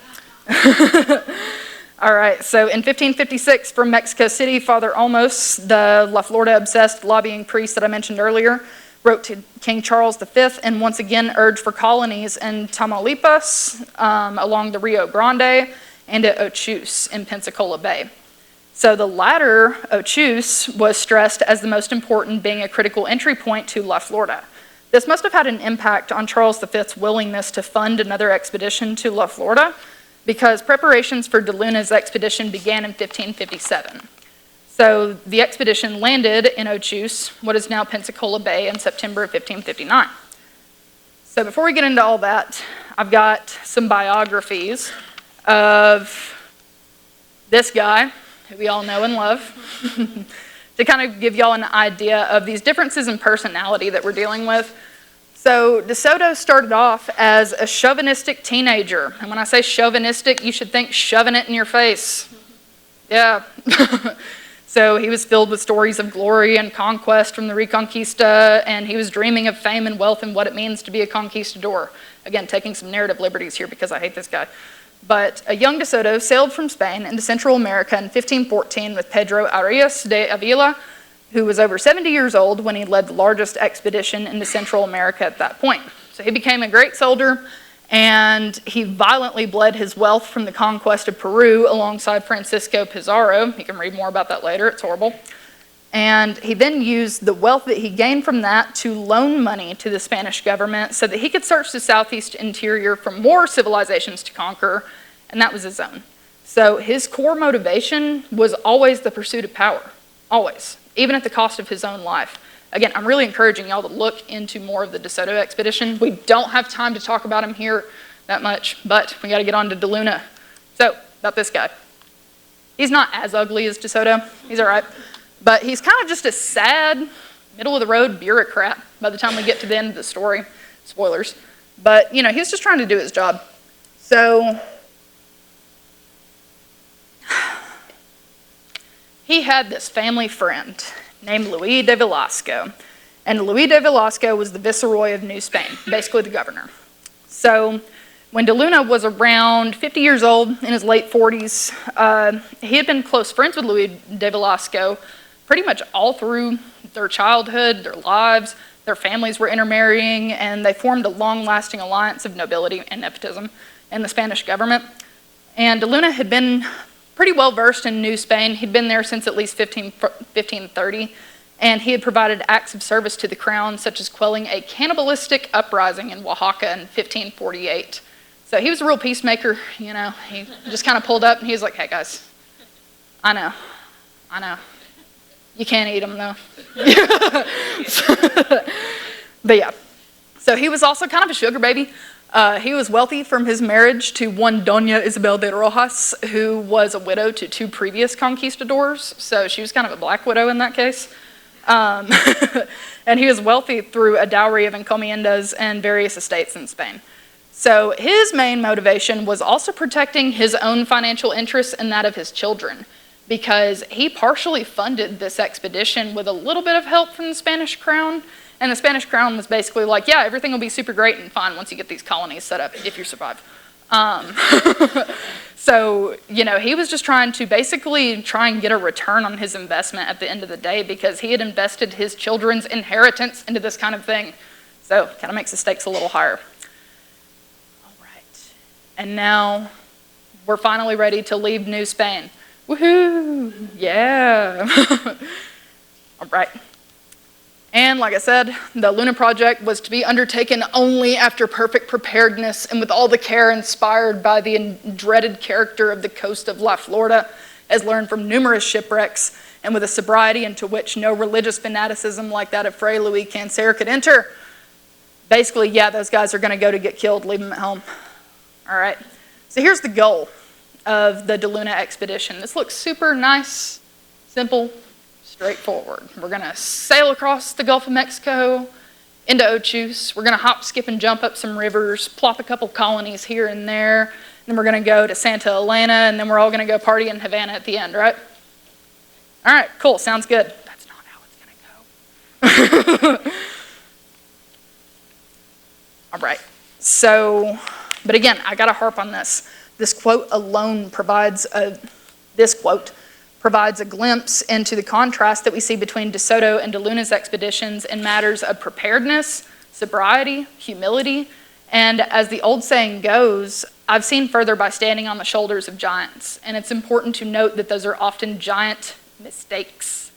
All right, so in 1556, from Mexico City, Father Olmos, the La Florida-obsessed lobbying priest that I mentioned earlier, wrote to King Charles V and once again urged for colonies in Tamaulipas, along the Rio Grande, and at Ochuse in Pensacola Bay. So the latter, Ochuse, was stressed as the most important, being a critical entry point to La Florida. This must have had an impact on Charles V's willingness to fund another expedition to La Florida, because preparations for De Luna's expedition began in 1557. So the expedition landed in Ochuse, what is now Pensacola Bay, in September of 1559. So before we get into all that, I've got some biographies of this guy, who we all know and love, to kind of give y'all an idea of these differences in personality that we're dealing with. So De Soto started off as a chauvinistic teenager. And when I say chauvinistic, you should think shoving it in your face. Yeah. So he was filled with stories of glory and conquest from the Reconquista, and he was dreaming of fame and wealth and what it means to be a conquistador. Again, taking some narrative liberties here because I hate this guy. But a young De Soto sailed from Spain into Central America in 1514 with Pedro Arias de Avila, who was over 70 years old when he led the largest expedition into Central America at that point. So he became a great soldier, and he violently bled his wealth from the conquest of Peru alongside Francisco Pizarro. You can read more about that later, it's horrible. And he then used the wealth that he gained from that to loan money to the Spanish government so that he could search the southeast interior for more civilizations to conquer, and that was his own. So his core motivation was always the pursuit of power, always, even at the cost of his own life. Again, I'm really encouraging y'all to look into more of the De Soto expedition. We don't have time to talk about him here that much, but we got to get on to De Luna. So, about this guy. He's not as ugly as De Soto. He's all right. But he's kind of just a sad, middle-of-the-road bureaucrat by the time we get to the end of the story. Spoilers. But, you know, he was just trying to do his job. So, he had this family friend named Luis de Velasco. And Luis de Velasco was the viceroy of New Spain, basically the governor. So When De Luna was around 50 years old, in his late 40s, he had been close friends with Louis de Velasco pretty much all through their childhood, their lives. Their families were intermarrying, and they formed a long-lasting alliance of nobility and nepotism in the Spanish government. And De Luna had been pretty well versed in New Spain. He'd been there since at least 1530, and he had provided acts of service to the crown, such as quelling a cannibalistic uprising in Oaxaca in 1548. So he was a real peacemaker, you know. He just kind of pulled up and he was like, "Hey guys, I know. You can't eat them though." But yeah, so he was also kind of a sugar baby. He was wealthy from his marriage to one Doña Isabel de Rojas, who was a widow to 2 previous conquistadors. So she was kind of a black widow in that case. And he was wealthy through a dowry of encomiendas and various estates in Spain. So his main motivation was also protecting his own financial interests and that of his children, because he partially funded this expedition with a little bit of help from the Spanish crown. And the Spanish crown was basically like, yeah, everything will be super great and fine once you get these colonies set up, if you survive. So, you know, he was just trying to basically try and get a return on his investment at the end of the day, because he had invested his children's inheritance into this kind of thing. So it kind of makes the stakes a little higher. All right. And now we're finally ready to leave New Spain. Woohoo! Yeah! All right. And like I said, the Luna project was to be undertaken only after perfect preparedness and with all the care inspired by the dreaded character of the coast of La Florida, as learned from numerous shipwrecks, and with a sobriety into which no religious fanaticism like that of Fray Luis Cancer could enter. Basically, yeah, those guys are going to go to get killed, leave them at home. All right. So here's the goal of the De Luna expedition. This looks super nice, simple, straightforward. We're going to sail across the Gulf of Mexico into Ochus. We're going to hop, skip, and jump up some rivers, plop a couple colonies here and there. Then we're going to go to Santa Elena, and then we're all going to go party in Havana at the end, right? All right, cool. Sounds good. That's not how it's going to go. All right. So, but again, I got to harp on this. This quote alone provides a glimpse into the contrast that we see between De Soto and De Luna's expeditions in matters of preparedness, sobriety, humility, and as the old saying goes, I've seen further by standing on the shoulders of giants. And it's important to note that those are often giant mistakes.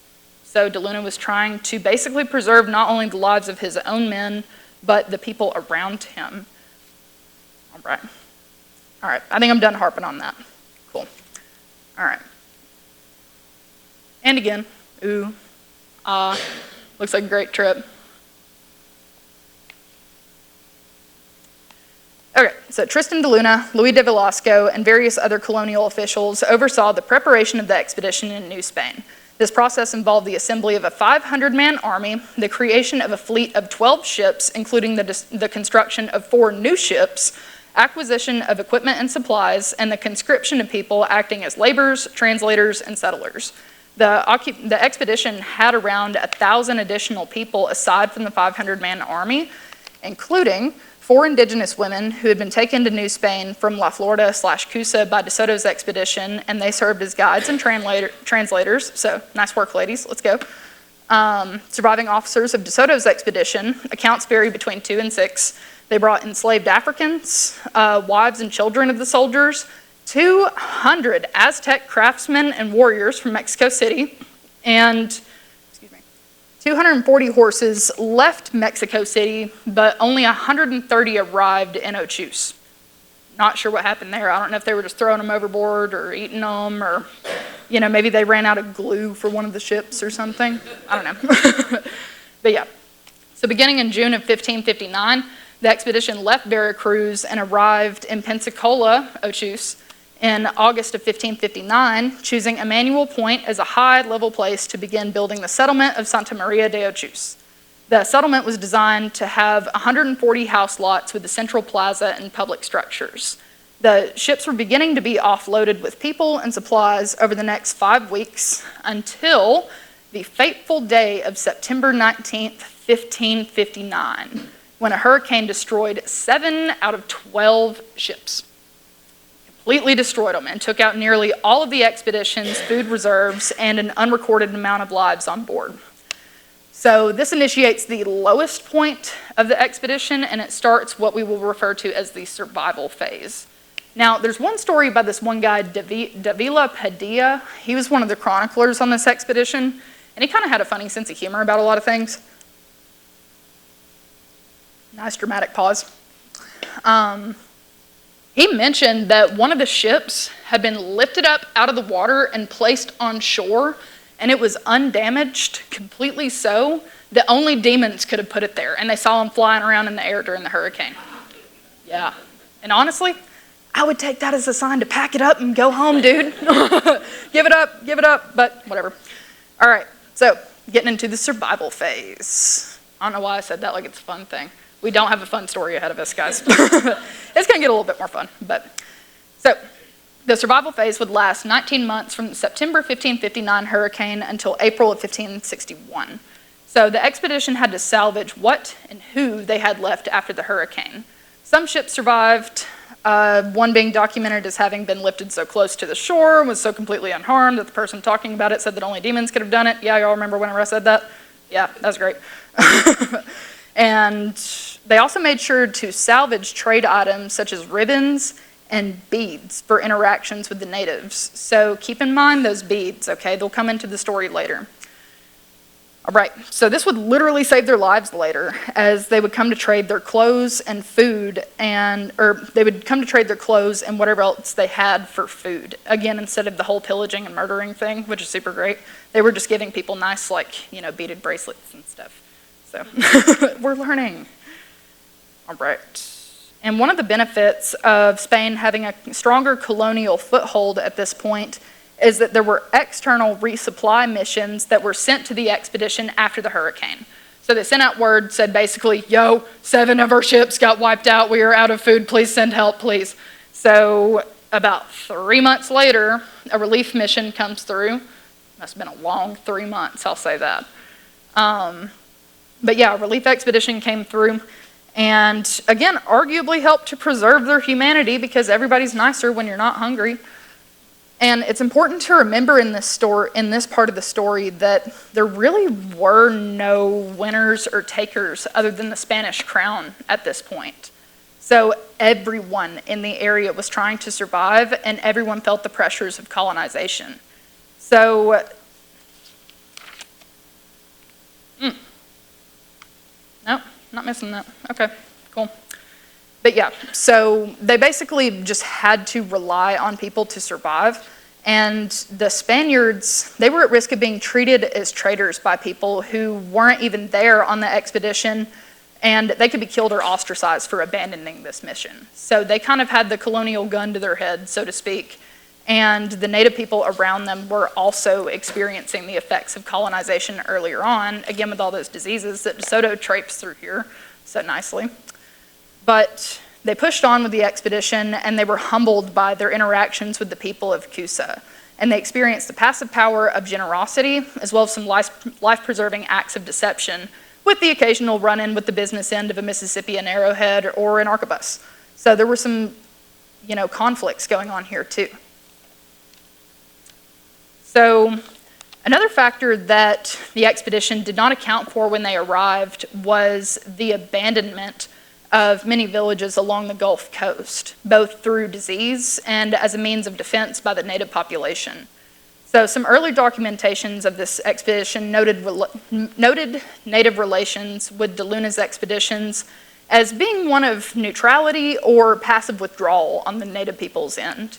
So De Luna was trying to basically preserve not only the lives of his own men, but the people around him. All right. All right, I think I'm done harping on that. Cool. All right. And again, ooh, looks like a great trip. Okay, so Tristán de Luna, Luis de Velasco, and various other colonial officials oversaw the preparation of the expedition in New Spain. This process involved the assembly of a 500-man army, the creation of a fleet of 12 ships, including the construction of 4 new ships, acquisition of equipment and supplies, and the conscription of people acting as laborers, translators, and settlers. The expedition had around 1,000 additional people aside from the 500-man army, including 4 indigenous women who had been taken to New Spain from La Florida/Coosa by De Soto's expedition, and they served as guides and translators. So nice work, ladies. Let's go. Surviving officers of De Soto's expedition, accounts vary between 2 and 6. They brought enslaved Africans, wives and children of the soldiers, 200 Aztec craftsmen and warriors from Mexico City, and 240 horses left Mexico City, but only 130 arrived in Ochus. Not sure what happened there. I don't know if they were just throwing them overboard or eating them, or, you know, maybe they ran out of glue for one of the ships or something. I don't know. But yeah. So beginning in June of 1559, the expedition left Veracruz and arrived in Pensacola, Ochus, in August of 1559, choosing Emmanuel Point as a high-level place to begin building the settlement of Santa Maria de Ochus. The settlement was designed to have 140 house lots with a central plaza and public structures. The ships were beginning to be offloaded with people and supplies over the next 5 weeks until the fateful day of September 19th, 1559. when a hurricane destroyed 7 out of 12 ships. Completely destroyed them and took out nearly all of the expedition's food reserves and an unrecorded amount of lives on board. So this initiates the lowest point of the expedition, and it starts what we will refer to as the survival phase. Now, there's one story by this one guy, Davila Padilla. He was one of the chroniclers on this expedition, and he kind of had a funny sense of humor about a lot of things. Nice dramatic pause. He mentioned that one of the ships had been lifted up out of the water and placed on shore, and it was undamaged, completely so, that only demons could have put it there, and they saw them flying around in the air during the hurricane. Yeah, and honestly, I would take that as a sign to pack it up and go home, dude. Give it up, but whatever. All right, so getting into the survival phase. I don't know why I said that like it's a fun thing. We don't have a fun story ahead of us, guys. It's going to get a little bit more fun. So the survival phase would last 19 months from the September 1559 hurricane until April of 1561. So the expedition had to salvage what and who they had left after the hurricane. Some ships survived, one being documented as having been lifted so close to the shore, was so completely unharmed that the person talking about it said that only demons could have done it. Yeah, y'all remember whenever I said that? Yeah, that was great. And they also made sure to salvage trade items such as ribbons and beads for interactions with the natives. So keep in mind those beads, okay? They'll come into the story later. All right, so this would literally save their lives later, as they would come to trade their clothes and food, or they would come to trade their clothes and whatever else they had for food. Again, instead of the whole pillaging and murdering thing, which is super great, they were just giving people nice, beaded bracelets and stuff. So we're learning. All right. And one of the benefits of Spain having a stronger colonial foothold at this point is that there were external resupply missions that were sent to the expedition after the hurricane. So they sent out word, said basically, yo, 7 of our ships got wiped out. We are out of food. Please send help, please. So about 3 months later, a relief mission comes through. Must have been a long 3 months, I'll say that. But yeah, a relief expedition came through and, again, arguably helped to preserve their humanity because everybody's nicer when you're not hungry. And it's important to remember in this part of the story that there really were no winners or takers other than the Spanish crown at this point. So everyone in the area was trying to survive, and everyone felt the pressures of colonization. So, no, not missing that. Okay, cool. But yeah, so they basically just had to rely on people to survive. And the Spaniards, they were at risk of being treated as traitors by people who weren't even there on the expedition, and they could be killed or ostracized for abandoning this mission. So they kind of had the colonial gun to their head, so to speak, and the native people around them were also experiencing the effects of colonization earlier on, again with all those diseases that DeSoto traipsed through here so nicely. But they pushed on with the expedition, and they were humbled by their interactions with the people of Coosa. And they experienced the passive power of generosity, as well as some life-preserving acts of deception, with the occasional run-in with the business end of a Mississippian arrowhead or an arquebus. So there were some, conflicts going on here too. So another factor that the expedition did not account for when they arrived was the abandonment of many villages along the Gulf Coast, both through disease and as a means of defense by the native population. So some early documentations of this expedition noted native relations with De Luna's expeditions as being one of neutrality or passive withdrawal on the native people's end.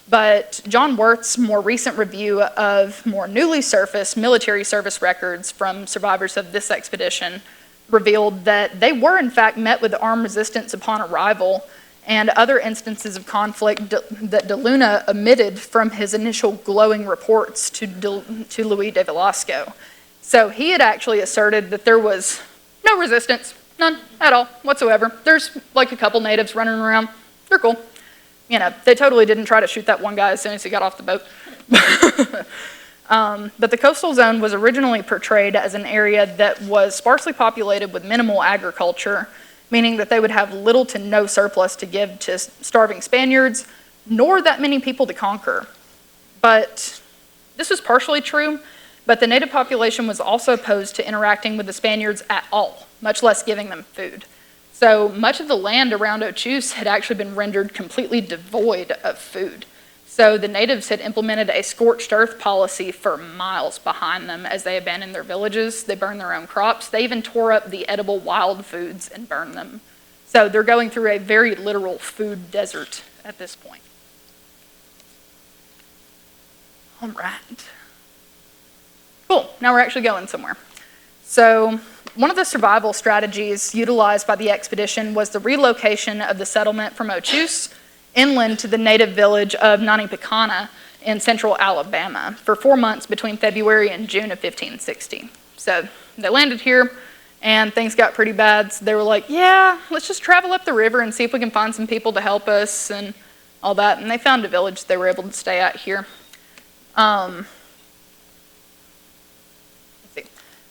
But John Wirth's more recent review of more newly surfaced military service records from survivors of this expedition revealed that they were in fact met with armed resistance upon arrival, and other instances of conflict that De Luna omitted from his initial glowing reports to Luis de Velasco. So he had actually asserted that there was no resistance, none at all whatsoever. There's like a couple natives running around, they're cool. They totally didn't try to shoot that one guy as soon as he got off the boat. But the coastal zone was originally portrayed as an area that was sparsely populated with minimal agriculture, meaning that they would have little to no surplus to give to starving Spaniards, nor that many people to conquer. But this was partially true, but the native population was also opposed to interacting with the Spaniards at all, much less giving them food. So much of the land around Ochuse had actually been rendered completely devoid of food. So the natives had implemented a scorched earth policy for miles behind them as they abandoned their villages. They burned their own crops. They even tore up the edible wild foods and burned them. So they're going through a very literal food desert at this point. All right. Cool, now we're actually going somewhere. So one of the survival strategies utilized by the expedition was the relocation of the settlement from Ochuse inland to the native village of Nanipicana in central Alabama for 4 months between February and June of 1560. So they landed here and things got pretty bad. So they were like, yeah, let's just travel up the river and see if we can find some people to help us and all that. And they found a village they were able to stay at here. Let's see.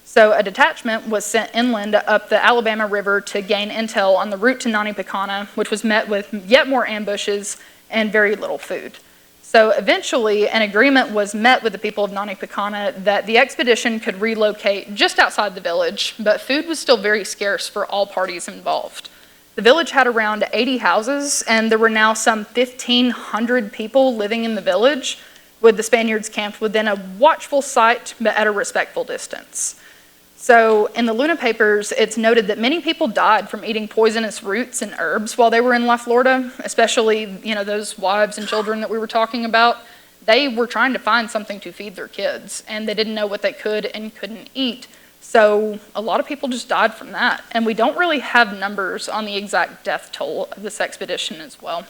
So a detachment was sent inland up the Alabama River to gain intel on the route to Nanipicana, which was met with yet more ambushes and very little food. So eventually an agreement was met with the people of Nanipicana that the expedition could relocate just outside the village, but food was still very scarce for all parties involved. The village had around 80 houses, and there were now some 1,500 people living in the village, with the Spaniards camped within a watchful sight, but at a respectful distance. So in the Luna papers, it's noted that many people died from eating poisonous roots and herbs while they were in La Florida, especially, those wives and children that we were talking about. They were trying to find something to feed their kids, and they didn't know what they could and couldn't eat. So a lot of people just died from that. And we don't really have numbers on the exact death toll of this expedition as well.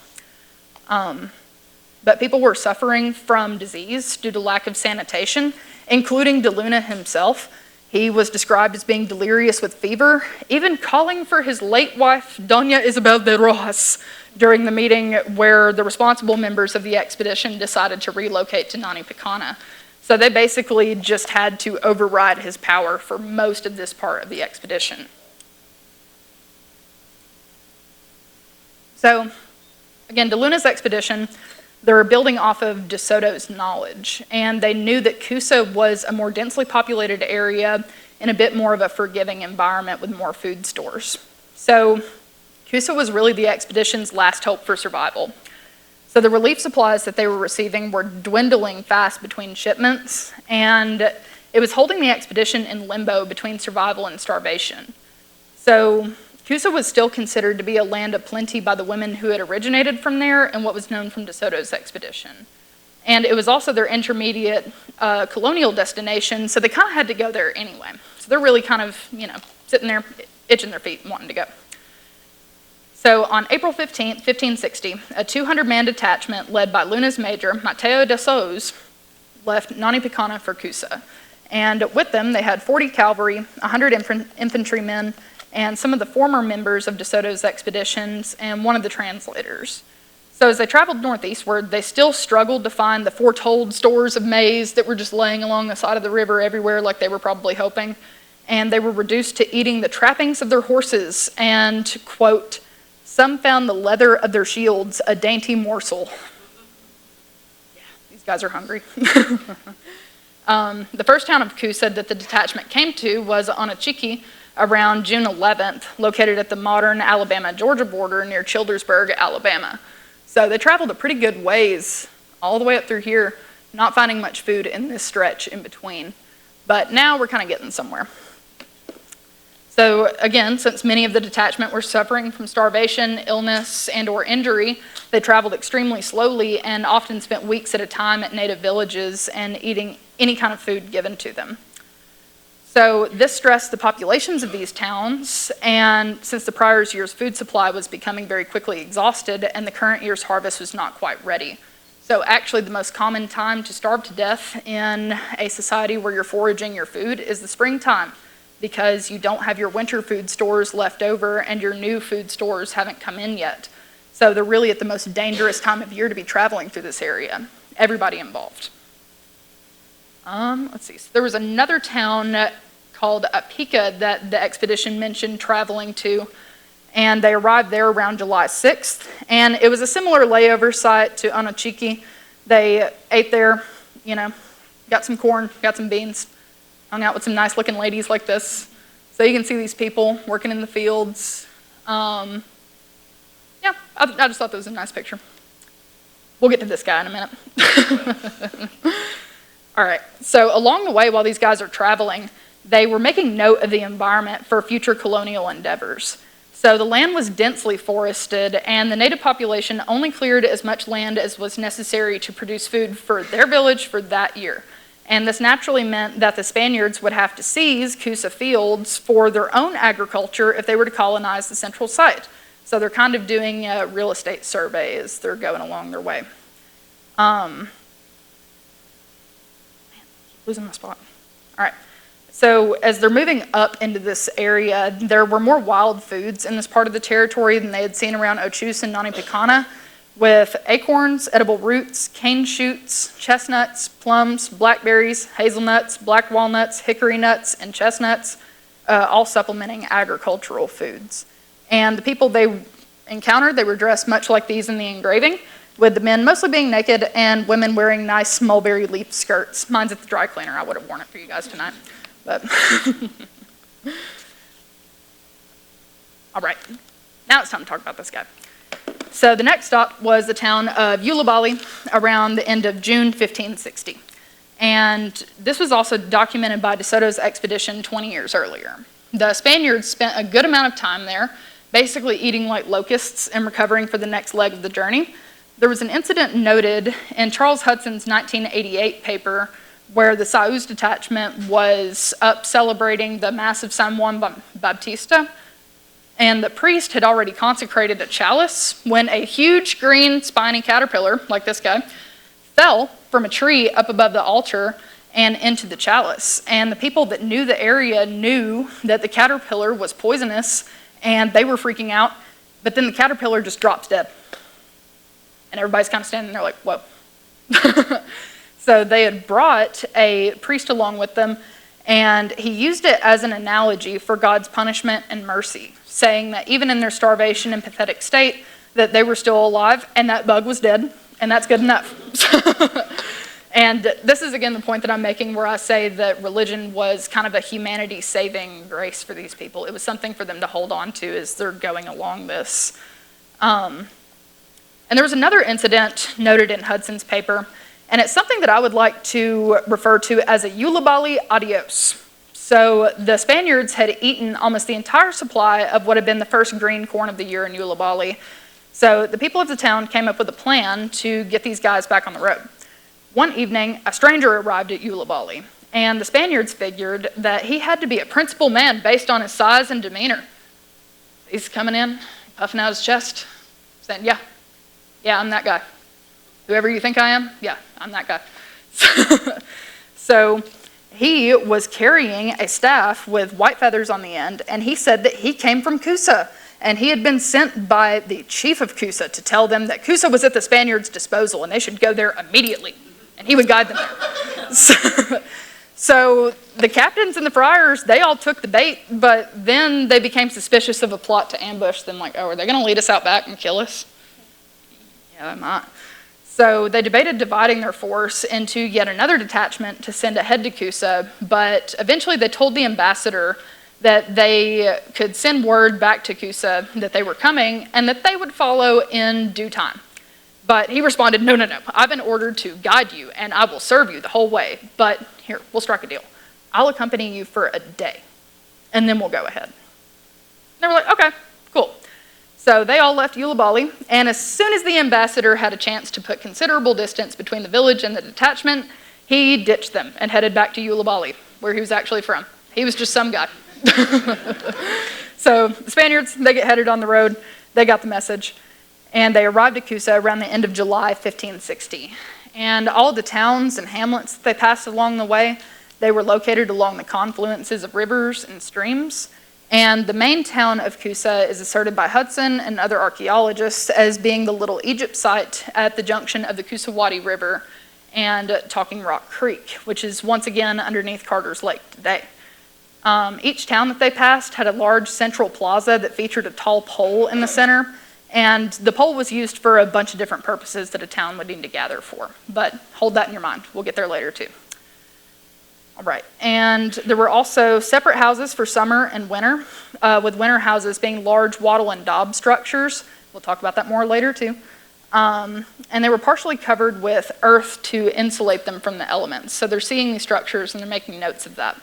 But people were suffering from disease due to lack of sanitation, including De Luna himself. He was described as being delirious with fever, even calling for his late wife, Doña Isabel de Rojas, during the meeting where the responsible members of the expedition decided to relocate to Nanipicana. So they basically just had to override his power for most of this part of the expedition. So, again, De Luna's expedition, they were building off of De Soto's knowledge, and they knew that Coosa was a more densely populated area in a bit more of a forgiving environment with more food stores. So Coosa was really the expedition's last hope for survival. So the relief supplies that they were receiving were dwindling fast between shipments, and it was holding the expedition in limbo between survival and starvation. So Coosa was still considered to be a land of plenty by the women who had originated from there and what was known from De Soto's expedition. And it was also their intermediate colonial destination, so they kind of had to go there anyway. So they're really kind of, sitting there, itching their feet, wanting to go. So on April 15th, 1560, a 200-man detachment led by Luna's major, Mateo de Soz, left Nanipicana for Coosa. And with them, they had 40 cavalry, 100 infantrymen, and some of the former members of De Soto's expeditions, and one of the translators. So as they traveled northeastward, they still struggled to find the foretold stores of maize that were just laying along the side of the river everywhere like they were probably hoping. And they were reduced to eating the trappings of their horses, and, quote, some found the leather of their shields a dainty morsel. Yeah, these guys are hungry. The first town of Coosa that the detachment came to was Anachiqui, around June 11th, located at the modern Alabama-Georgia border near Childersburg, Alabama. So they traveled a pretty good ways all the way up through here, not finding much food in this stretch in between. But now we're kind of getting somewhere. So again, since many of the detachment were suffering from starvation, illness, and or injury, they traveled extremely slowly and often spent weeks at a time at native villages and eating any kind of food given to them. So this stressed the populations of these towns, and since the prior year's food supply was becoming very quickly exhausted and the current year's harvest was not quite ready. So actually the most common time to starve to death in a society where you're foraging your food is the springtime, because you don't have your winter food stores left over and your new food stores haven't come in yet. So they're really at the most dangerous time of year to be traveling through this area, everybody involved. Let's see, so there was another town called Apika that the expedition mentioned traveling to, and they arrived there around July 6th, and it was a similar layover site to Anochiki. They ate there, you know, got some corn, got some beans, hung out with some nice looking ladies like this. So you can see these people working in the fields. Yeah, I just thought that was a nice picture. We'll get to this guy in a minute. All right, so along the way while these guys are traveling, they were making note of the environment for future colonial endeavors. So the land was densely forested, and the native population only cleared as much land as was necessary to produce food for their village for that year. And this naturally meant that the Spaniards would have to seize Coosa fields for their own agriculture if they were to colonize the central site. So they're kind of doing a real estate survey as they're going along their way. Losing my spot. All right. So as they're moving up into this area, there were more wild foods in this part of the territory than they had seen around Ochus and Nanipicana, with acorns, edible roots, cane shoots, chestnuts, plums, blackberries, hazelnuts, black walnuts, hickory nuts, and chestnuts, all supplementing agricultural foods. And the people they encountered, they were dressed much like these in the engraving, with the men mostly being naked and women wearing nice mulberry leaf skirts. Mine's at the dry cleaner. I would have worn it for you guys tonight. But all right, now it's time to talk about this guy. So the next stop was the town of Ulubali around the end of June 1560. And this was also documented by De Soto's expedition 20 years earlier. The Spaniards spent a good amount of time there, basically eating like locusts and recovering for the next leg of the journey. There was an incident noted in Charles Hudson's 1988 paper where the Saúz detachment was up celebrating the Mass of San Juan Baptista, and the priest had already consecrated a chalice when a huge green spiny caterpillar, like this guy, fell from a tree up above the altar and into the chalice. And the people that knew the area knew that the caterpillar was poisonous, and they were freaking out, but then the caterpillar just drops dead. And everybody's kind of standing there like, whoa. So they had brought a priest along with them, and he used it as an analogy for God's punishment and mercy, saying that even in their starvation and pathetic state, that they were still alive, and that bug was dead, and that's good enough. And this is, again, the point that I'm making where I say that religion was kind of a humanity-saving grace for these people. It was something for them to hold on to as they're going along this. And there was another incident noted in Hudson's paper, and it's something that I would like to refer to as a Ulubali adios. So the Spaniards had eaten almost the entire supply of what had been the first green corn of the year in Ulubali. So the people of the town came up with a plan to get these guys back on the road. One evening, a stranger arrived at Ulubali, and the Spaniards figured that he had to be a principal man based on his size and demeanor. He's coming in, puffing out his chest, saying, yeah, I'm that guy. Whoever you think I am, yeah, I'm that guy. So he was carrying a staff with white feathers on the end, and he said that he came from Coosa, and he had been sent by the chief of Coosa to tell them that Coosa was at the Spaniards' disposal, and they should go there immediately, and he would guide them there. So the captains and the friars, they all took the bait, but then they became suspicious of a plot to ambush them, like, oh, are they going to lead us out back and kill us? Yeah, they might. So they debated dividing their force into yet another detachment to send ahead to Coosa, but eventually they told the ambassador that they could send word back to Coosa that they were coming and that they would follow in due time. But he responded, no, I've been ordered to guide you and I will serve you the whole way, but here, we'll strike a deal. I'll accompany you for a day and then we'll go ahead. And they were like, okay, cool. So they all left Ulubali, and as soon as the ambassador had a chance to put considerable distance between the village and the detachment, he ditched them and headed back to Ulubali, where he was actually from. He was just some guy. So the Spaniards, they get headed on the road, they got the message, and they arrived at Coosa around the end of July 1560. And all the towns and hamlets that they passed along the way, they were located along the confluences of rivers and streams. And the main town of Coosa is asserted by Hudson and other archaeologists as being the Little Egypt site at the junction of the Coosawhattie River and Talking Rock Creek, which is once again underneath Carter's Lake today. Each town that they passed had a large central plaza that featured a tall pole in the center, and the pole was used for a bunch of different purposes that a town would need to gather for. But hold that in your mind. We'll get there later too. All right, and there were also separate houses for summer and winter, with winter houses being large wattle and daub structures. We'll talk about that more later too. And they were partially covered with earth to insulate them from the elements. So they're seeing these structures and they're making notes of that.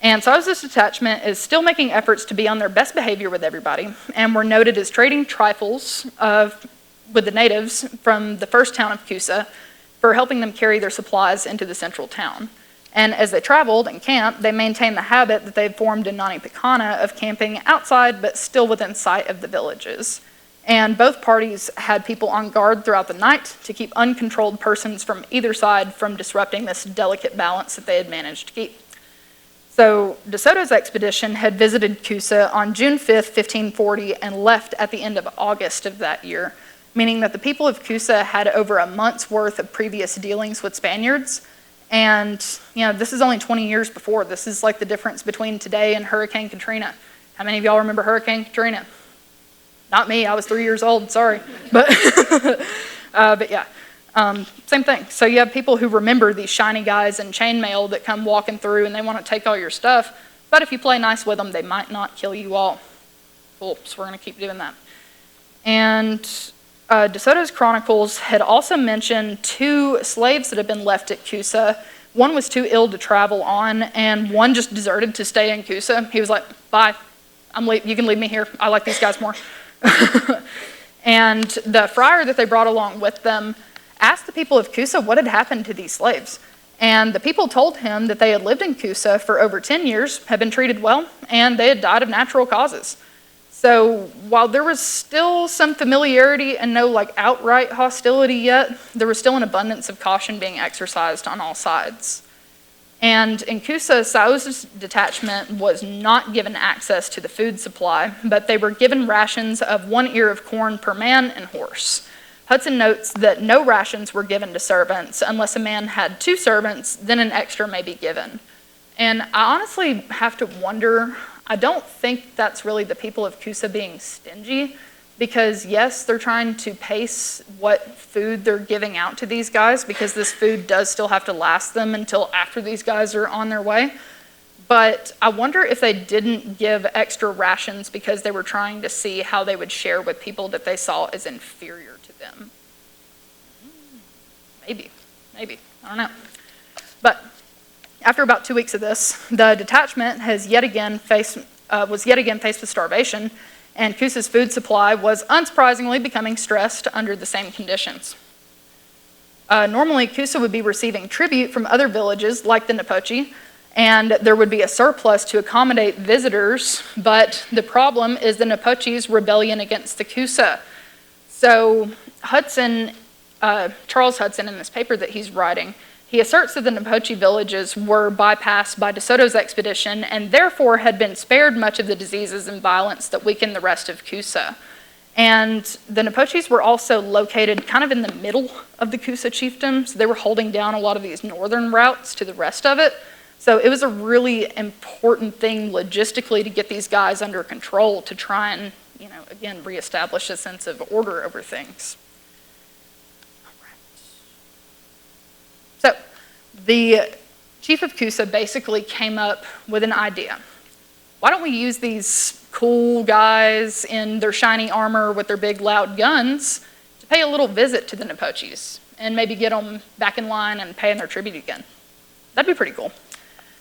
And Sauza's detachment is still making efforts to be on their best behavior with everybody, and were noted as trading trifles with the natives from the first town of Coosa for helping them carry their supplies into the central town. And as they traveled and camped, they maintained the habit that they'd formed in Nani Picana of camping outside but still within sight of the villages. And both parties had people on guard throughout the night to keep uncontrolled persons from either side from disrupting this delicate balance that they had managed to keep. So De Soto's expedition had visited Coosa on June 5th, 1540, and left at the end of August of that year, meaning that the people of Coosa had over a month's worth of previous dealings with Spaniards. And, this is only 20 years before. This is like the difference between today and Hurricane Katrina. How many of y'all remember Hurricane Katrina? Not me, I was 3 years old, sorry. But yeah, same thing. So you have people who remember these shiny guys in chainmail that come walking through and they want to take all your stuff. But if you play nice with them, they might not kill you all. Cool, so we're going to keep doing that. And De Soto's chronicles had also mentioned 2 slaves that had been left at Coosa. One was too ill to travel on, and one just deserted to stay in Coosa. He was like, bye, you can leave me here. I like these guys more. And the friar that they brought along with them asked the people of Coosa what had happened to these slaves. And the people told him that they had lived in Coosa for over 10 years, had been treated well, and they had died of natural causes. So while there was still some familiarity and no outright hostility yet, there was still an abundance of caution being exercised on all sides. And in Coosa, Sauza's detachment was not given access to the food supply, but they were given rations of 1 ear of corn per man and horse. Hudson notes that no rations were given to servants unless a man had 2 servants, then an extra may be given. And I honestly have to wonder, I don't think that's really the people of Coosa being stingy, because yes, they're trying to pace what food they're giving out to these guys, because this food does still have to last them until after these guys are on their way. But I wonder if they didn't give extra rations because they were trying to see how they would share with people that they saw as inferior to them. Maybe, I don't know. But after about 2 weeks of this, the detachment was yet again faced with starvation, and Coosa's food supply was unsurprisingly becoming stressed under the same conditions. Normally, Coosa would be receiving tribute from other villages like the Napoche, and there would be a surplus to accommodate visitors, but the problem is the Napoche's rebellion against the Coosa. So Charles Hudson, in this paper that he's writing, he asserts that the Napoche villages were bypassed by De Soto's expedition and therefore had been spared much of the diseases and violence that weakened the rest of Coosa. And the Napoches were also located kind of in the middle of the Coosa chiefdoms. They were holding down a lot of these northern routes to the rest of it. So it was a really important thing logistically to get these guys under control to try and, again, reestablish a sense of order over things. So the chief of Coosa basically came up with an idea. Why don't we use these cool guys in their shiny armor with their big loud guns to pay a little visit to the Napoches and maybe get them back in line and paying their tribute again? That'd be pretty cool.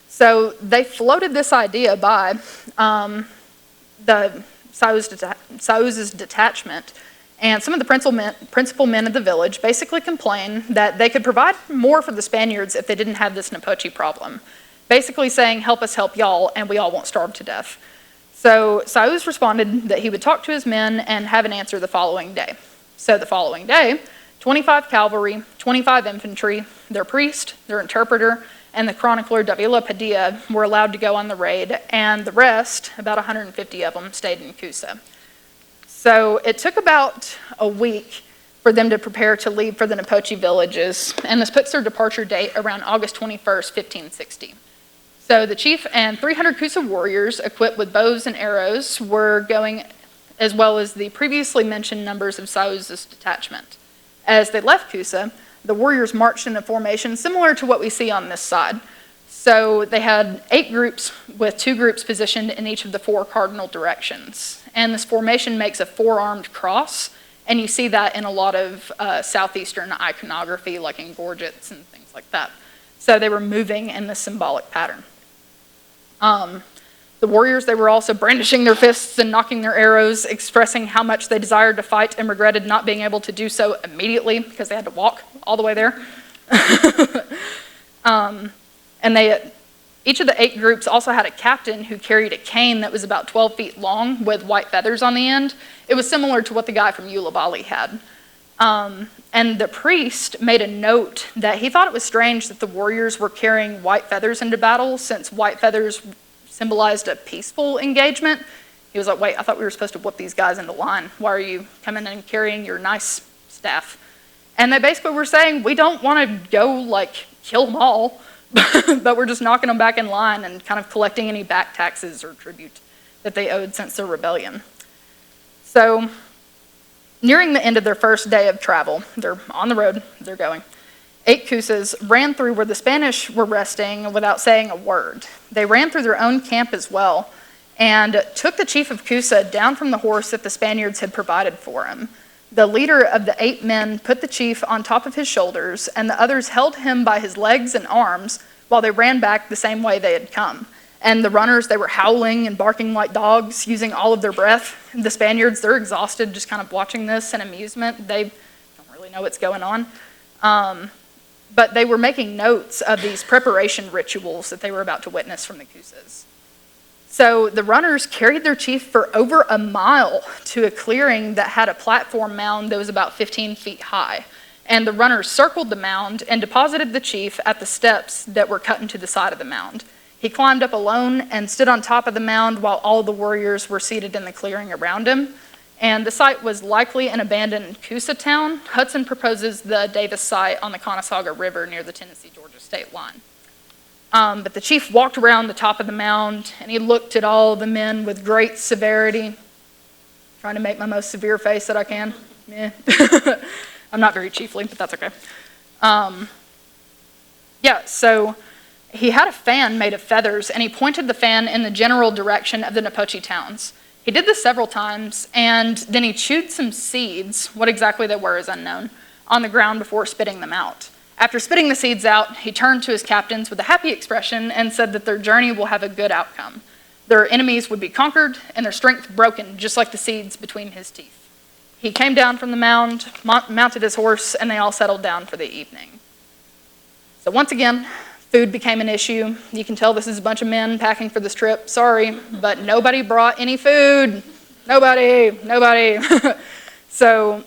So they floated this idea by the Sauza's detachment, and some of the principal men of the village basically complained that they could provide more for the Spaniards if they didn't have this Napoche problem. Basically saying, help us help y'all, and we all won't starve to death. So Sauz responded that he would talk to his men and have an answer the following day. So the following day, 25 cavalry, 25 infantry, their priest, their interpreter, and the chronicler Davila Padilla were allowed to go on the raid, and the rest, about 150 of them, stayed in Coosa. So it took about a week for them to prepare to leave for the Napoche villages, and this puts their departure date around August 21st, 1560. So the chief and 300 Coosa warriors equipped with bows and arrows were going, as well as the previously mentioned numbers of Sauz's detachment. As they left Coosa, the warriors marched in a formation similar to what we see on this side. So they had 8 groups with 2 groups positioned in each of the 4 cardinal directions. And this formation makes a 4-armed cross, and you see that in a lot of southeastern iconography, like in gorgets and things like that. So they were moving in this symbolic pattern. The warriors, they were also brandishing their fists and knocking their arrows, expressing how much they desired to fight and regretted not being able to do so immediately because they had to walk all the way there. And each of the 8 groups also had a captain who carried a cane that was about 12 feet long with white feathers on the end. It was similar to what the guy from Ulibarri had. And the priest made a note that he thought it was strange that the warriors were carrying white feathers into battle, since white feathers symbolized a peaceful engagement. He was like, wait, I thought we were supposed to whip these guys into line. Why are you coming and carrying your nice staff? And they basically were saying, we don't want to go like kill them all, but we're just knocking them back in line and kind of collecting any back taxes or tribute that they owed since their rebellion. So nearing the end of their first day of travel, they're on the road, they're going. 8 Cousas ran through where the Spanish were resting without saying a word. They ran through their own camp as well and took the chief of Coosa down from the horse that the Spaniards had provided for him. The leader of the 8 men put the chief on top of his shoulders, and the others held him by his legs and arms while they ran back the same way they had come. And the runners, they were howling and barking like dogs, using all of their breath. The Spaniards, they're exhausted just kind of watching this in amusement. They don't really know what's going on. But they were making notes of these preparation rituals that they were about to witness from the Cousas. So the runners carried their chief for over a mile to a clearing that had a platform mound that was about 15 feet high. And the runners circled the mound and deposited the chief at the steps that were cut into the side of the mound. He climbed up alone and stood on top of the mound while all the warriors were seated in the clearing around him. And the site was likely an abandoned Coosa town. Hudson proposes the Davis site on the Conquistador River near the Tennessee-Georgia state line. But the chief walked around the top of the mound, and he looked at all the men with great severity, trying to make my most severe face that I can. Yeah. I'm not very chiefly, but that's okay. So he had a fan made of feathers, and he pointed the fan in the general direction of the Nipocci towns. He did this several times, and then he chewed some seeds, what exactly they were is unknown, on the ground before spitting them out. After spitting the seeds out, he turned to his captains with a happy expression and said that their journey will have a good outcome. Their enemies would be conquered and their strength broken, just like the seeds between his teeth. He came down from the mound, mounted his horse, and they all settled down for the evening. So once again, food became an issue. You can tell this is a bunch of men packing for this trip. Sorry, but nobody brought any food. Nobody. So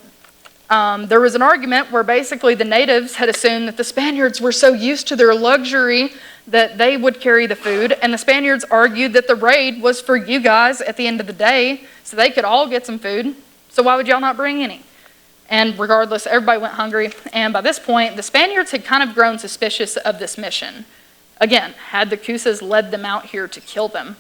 there was an argument where basically the natives had assumed that the Spaniards were so used to their luxury that they would carry the food, and the Spaniards argued that the raid was for you guys at the end of the day, so they could all get some food. So why would y'all not bring any? And regardless, everybody went hungry, and by this point, the Spaniards had kind of grown suspicious of this mission. Again, had the Cousas led them out here to kill them?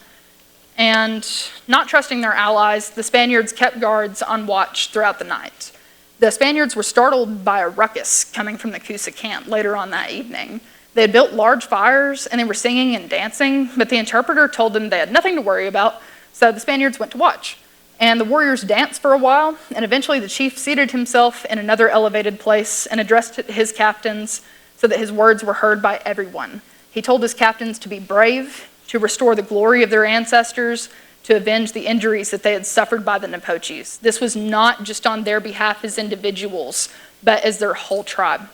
And not trusting their allies, the Spaniards kept guards on watch throughout the night. The Spaniards were startled by a ruckus coming from the Coosa camp later on that evening. They had built large fires, and they were singing and dancing, but the interpreter told them they had nothing to worry about, so the Spaniards went to watch. And the warriors danced for a while, and eventually the chief seated himself in another elevated place and addressed his captains so that his words were heard by everyone. He told his captains to be brave, to restore the glory of their ancestors, to avenge the injuries that they had suffered by the Nipoccis. This was not just on their behalf as individuals, but as their whole tribe.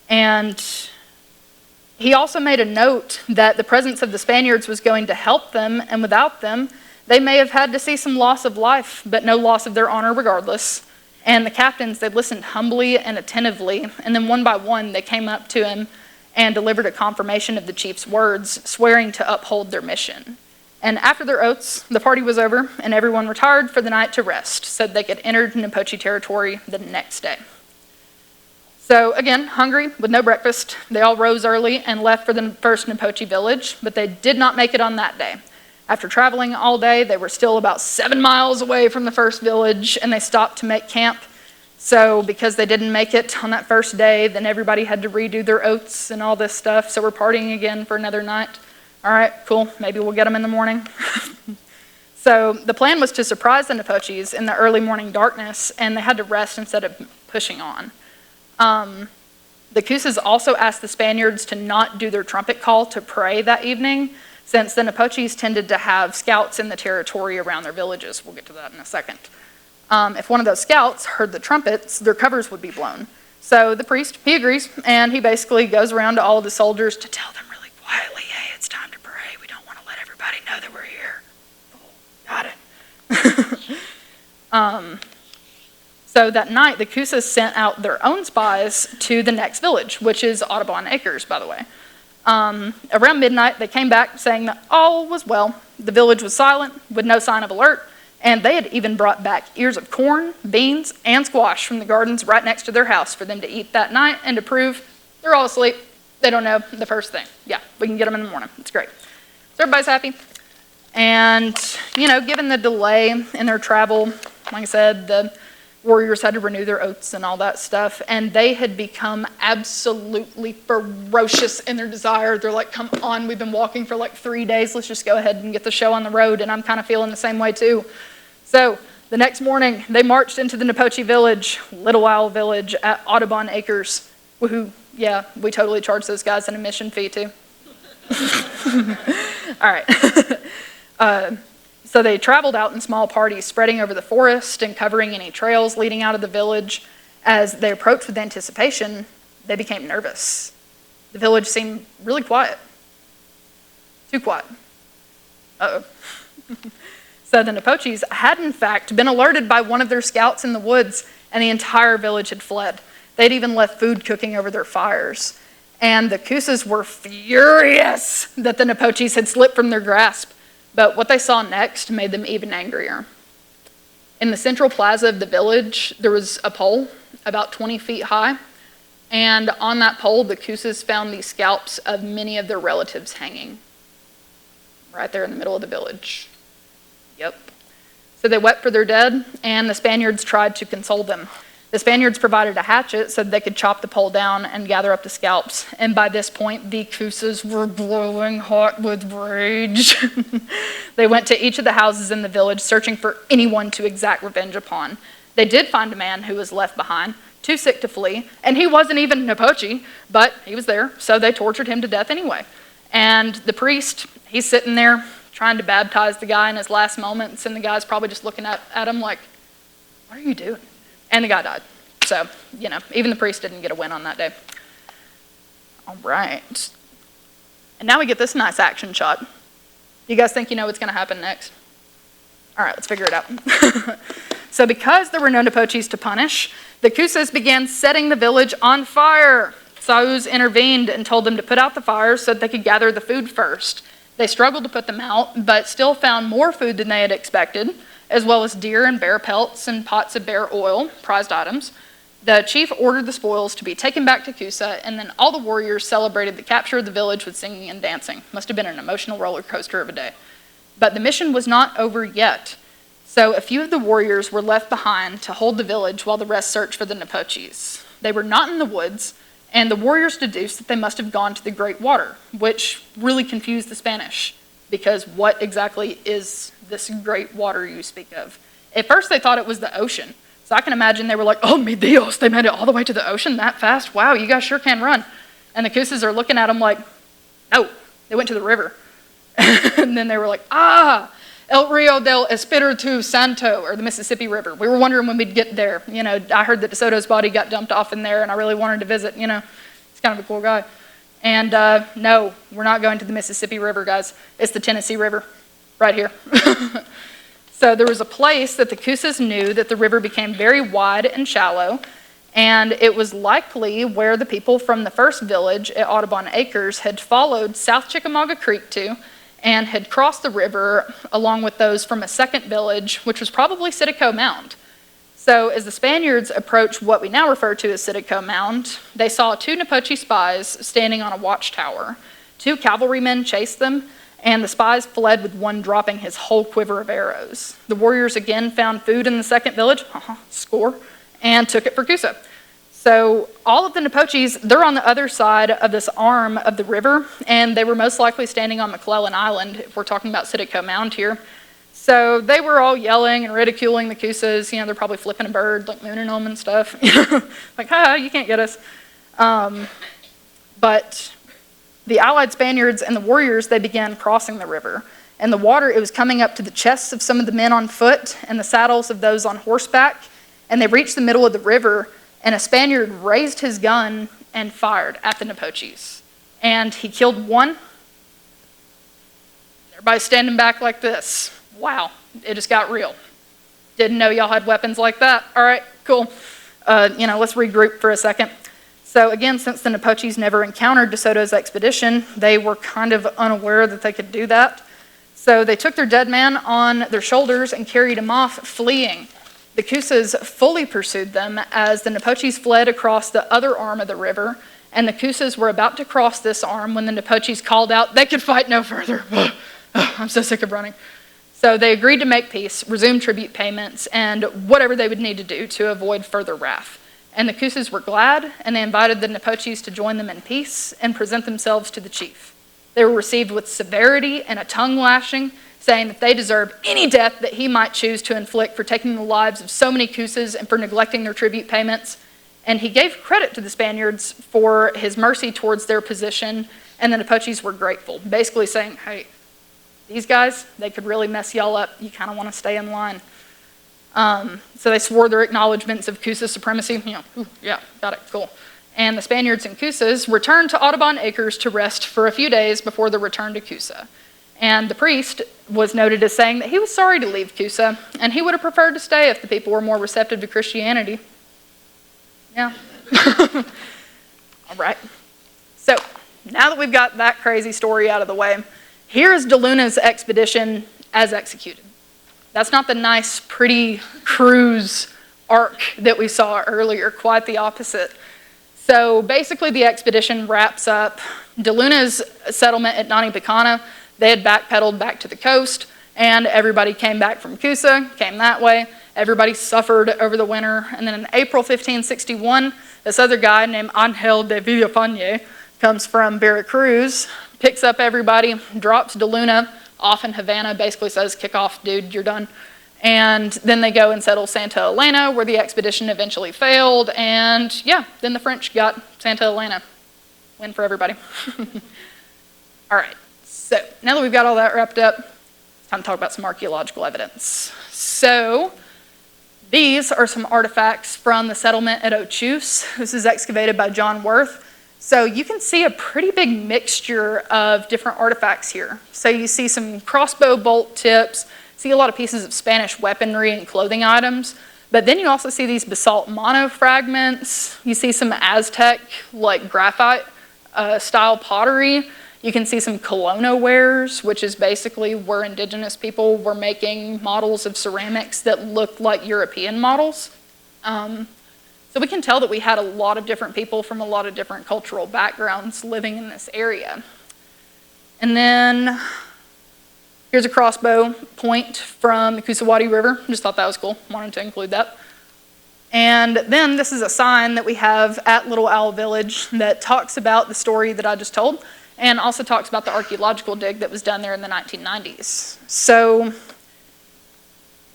And he also made a note that the presence of the Spaniards was going to help them, and without them, they may have had to see some loss of life, but no loss of their honor regardless. And the captains, they listened humbly and attentively, and then one by one, they came up to him and delivered a confirmation of the chief's words, swearing to uphold their mission. And after their oaths, the party was over, and everyone retired for the night to rest, so they could enter Nipocci territory the next day. So again, hungry with no breakfast, they all rose early and left for the first Napoche village, but they did not make it on that day. After traveling all day, they were still about 7 miles away from the first village, and they stopped to make camp. So because they didn't make it on that first day, then everybody had to redo their oaths and all this stuff. So we're partying again for another night. All right, cool. Maybe we'll get them in the morning. So the plan was to surprise the Napoches in the early morning darkness, and they had to rest instead of pushing on. The Cousas also asked the Spaniards to not do their trumpet call to pray that evening, since the Napoches tended to have scouts in the territory around their villages. We'll get to that in a second. If one of those scouts heard the trumpets, their covers would be blown. So the priest, he agrees, and he basically goes around to all of the soldiers to tell them really quietly, hey, it's time to pray. We don't want to let everybody know that we're here. Got it. So that night, the Cousas sent out their own spies to the next village, which is Audubon Acres, by the way. Around midnight, they came back saying that all was well. The village was silent, with no sign of alert, and they had even brought back ears of corn, beans, and squash from the gardens right next to their house for them to eat that night and to prove they're all asleep. They don't know the first thing. Yeah, we can get them in the morning. It's great. So everybody's happy. And, given the delay in their travel, like I said, the warriors had to renew their oaths and all that stuff, and they had become absolutely ferocious in their desire. They're like, come on, we've been walking for like 3 days. Let's just go ahead and get the show on the road, and I'm kind of feeling the same way too. So the next morning, they marched into the Napoche village, Little Owl Village at Audubon Acres. Woohoo, yeah, we totally charge those guys an admission fee too. All right. So they traveled out in small parties, spreading over the forest and covering any trails leading out of the village. As they approached with anticipation, they became nervous. The village seemed really quiet. Too quiet. Uh-oh. So the Napoches had in fact been alerted by one of their scouts in the woods, and the entire village had fled. They'd even left food cooking over their fires. And the Cousas were furious that the Napoches had slipped from their grasp. But what they saw next made them even angrier. In the central plaza of the village, there was a pole about 20 feet high. And on that pole, the Cousas found the scalps of many of their relatives hanging. Right there in the middle of the village. Yep. So they wept for their dead, and the Spaniards tried to console them. The Spaniards provided a hatchet so that they could chop the pole down and gather up the scalps. And by this point, the Cousas were glowing hot with rage. They went to each of the houses in the village, searching for anyone to exact revenge upon. They did find a man who was left behind, too sick to flee, and he wasn't even Napoche, but he was there, so they tortured him to death anyway. And the priest, he's sitting there trying to baptize the guy in his last moments, and the guy's probably just looking at him like, what are you doing? And the guy died. So, even the priest didn't get a win on that day. All right. And now we get this nice action shot. You guys think you know what's going to happen next? All right, let's figure it out. So because there were no Napoches to punish, the Cousas began setting the village on fire. Sauz intervened and told them to put out the fires so that they could gather the food first. They struggled to put them out, but still found more food than they had expected, as well as deer and bear pelts and pots of bear oil, prized items. The chief ordered the spoils to be taken back to Coosa, and then all the warriors celebrated the capture of the village with singing and dancing. Must have been an emotional roller coaster of a day. But the mission was not over yet. So a few of the warriors were left behind to hold the village while the rest searched for the Napoches. They were not in the woods, and the warriors deduced that they must have gone to the Great Water, which really confused the Spanish, because what exactly is this great water you speak of? At first they thought it was the ocean. So I can imagine they were like, oh, mi Dios, they made it all the way to the ocean that fast? Wow, you guys sure can run. And the Cousas are looking at them like, no, they went to the river. And then they were like, El Rio del Espiritu Santo, or the Mississippi River. We were wondering when we'd get there. I heard that DeSoto's body got dumped off in there, and I really wanted to visit. He's kind of a cool guy. And no, we're not going to the Mississippi River, guys. It's the Tennessee River, right here. So there was a place that the Cousas knew that the river became very wide and shallow, and it was likely where the people from the first village at Audubon Acres had followed South Chickamauga Creek to, and had crossed the river along with those from a second village, which was probably Sitico Mound. So as the Spaniards approached what we now refer to as Sitico Mound, they saw 2 Nipocci spies standing on a watchtower. 2 cavalrymen chased them, and the spies fled with one dropping his whole quiver of arrows. The warriors again found food in the second village, score, and took it for Coosa. So all of the Nipoccis, they're on the other side of this arm of the river, and they were most likely standing on McClellan Island, if we're talking about Sitico Mound here. So they were all yelling and ridiculing the Cousas. They're probably flipping a bird, like mooning them and stuff. Like, you can't get us. But the allied Spaniards and the warriors, they began crossing the river. And the water, it was coming up to the chests of some of the men on foot and the saddles of those on horseback. And they reached the middle of the river, and a Spaniard raised his gun and fired at the Nipoccis. And he killed one. Everybody's standing back like this. Wow, it just got real. Didn't know y'all had weapons like that. All right, cool. Let's regroup for a second. So again, since the Nipoccis never encountered De Soto's expedition, they were kind of unaware that they could do that. So they took their dead man on their shoulders and carried him off, fleeing. The Cousas fully pursued them as the Nipoccis fled across the other arm of the river, and the Cousas were about to cross this arm when the Nipoccis called out, they could fight no further. I'm so sick of running. So they agreed to make peace, resume tribute payments, and whatever they would need to do to avoid further wrath. And the Cousas were glad, and they invited the Nipoccis to join them in peace and present themselves to the chief. They were received with severity and a tongue lashing, saying that they deserved any death that he might choose to inflict for taking the lives of so many Cousas and for neglecting their tribute payments. And he gave credit to the Spaniards for his mercy towards their position, and the Nipoccis were grateful, basically saying, hey, these guys, they could really mess y'all up. You kind of want to stay in line. So they swore their acknowledgments of Coosa supremacy. Yeah, got it, cool. And the Spaniards and Cousas returned to Audubon Acres to rest for a few days before the return to Coosa. And the priest was noted as saying that he was sorry to leave Coosa, and he would have preferred to stay if the people were more receptive to Christianity. Yeah. All right. So now that we've got that crazy story out of the way, here's De Luna's expedition as executed. That's not the nice, pretty cruise arc that we saw earlier, quite the opposite. So basically the expedition wraps up De Luna's settlement at Nani Picana. They had backpedaled back to the coast, and everybody came back from Coosa, came that way. Everybody suffered over the winter. And then in April 1561, this other guy named Angel de Villafañe comes from Veracruz, picks up everybody, drops De Luna off in Havana, basically says, kick off, dude, you're done. And then they go and settle Santa Elena, where the expedition eventually failed. And yeah, then the French got Santa Elena. Win for everybody. All right, so now that we've got all that wrapped up, it's time to talk about some archaeological evidence. So these are some artifacts from the settlement at Ochuse. This is excavated by John Worth. So you can see a pretty big mixture of different artifacts here. So you see some crossbow bolt tips, see a lot of pieces of Spanish weaponry and clothing items, but then you also see these basalt monofragments. You see some Aztec, like graphite style pottery. You can see some colono wares, which is basically where indigenous people were making models of ceramics that looked like European models. So we can tell that we had a lot of different people from a lot of different cultural backgrounds living in this area. And then here's a crossbow point from the Coosawhattie River. Just thought that was cool, wanted to include that. And then this is a sign that we have at Little Owl Village that talks about the story that I just told, and also talks about the archaeological dig that was done there in the 1990s. So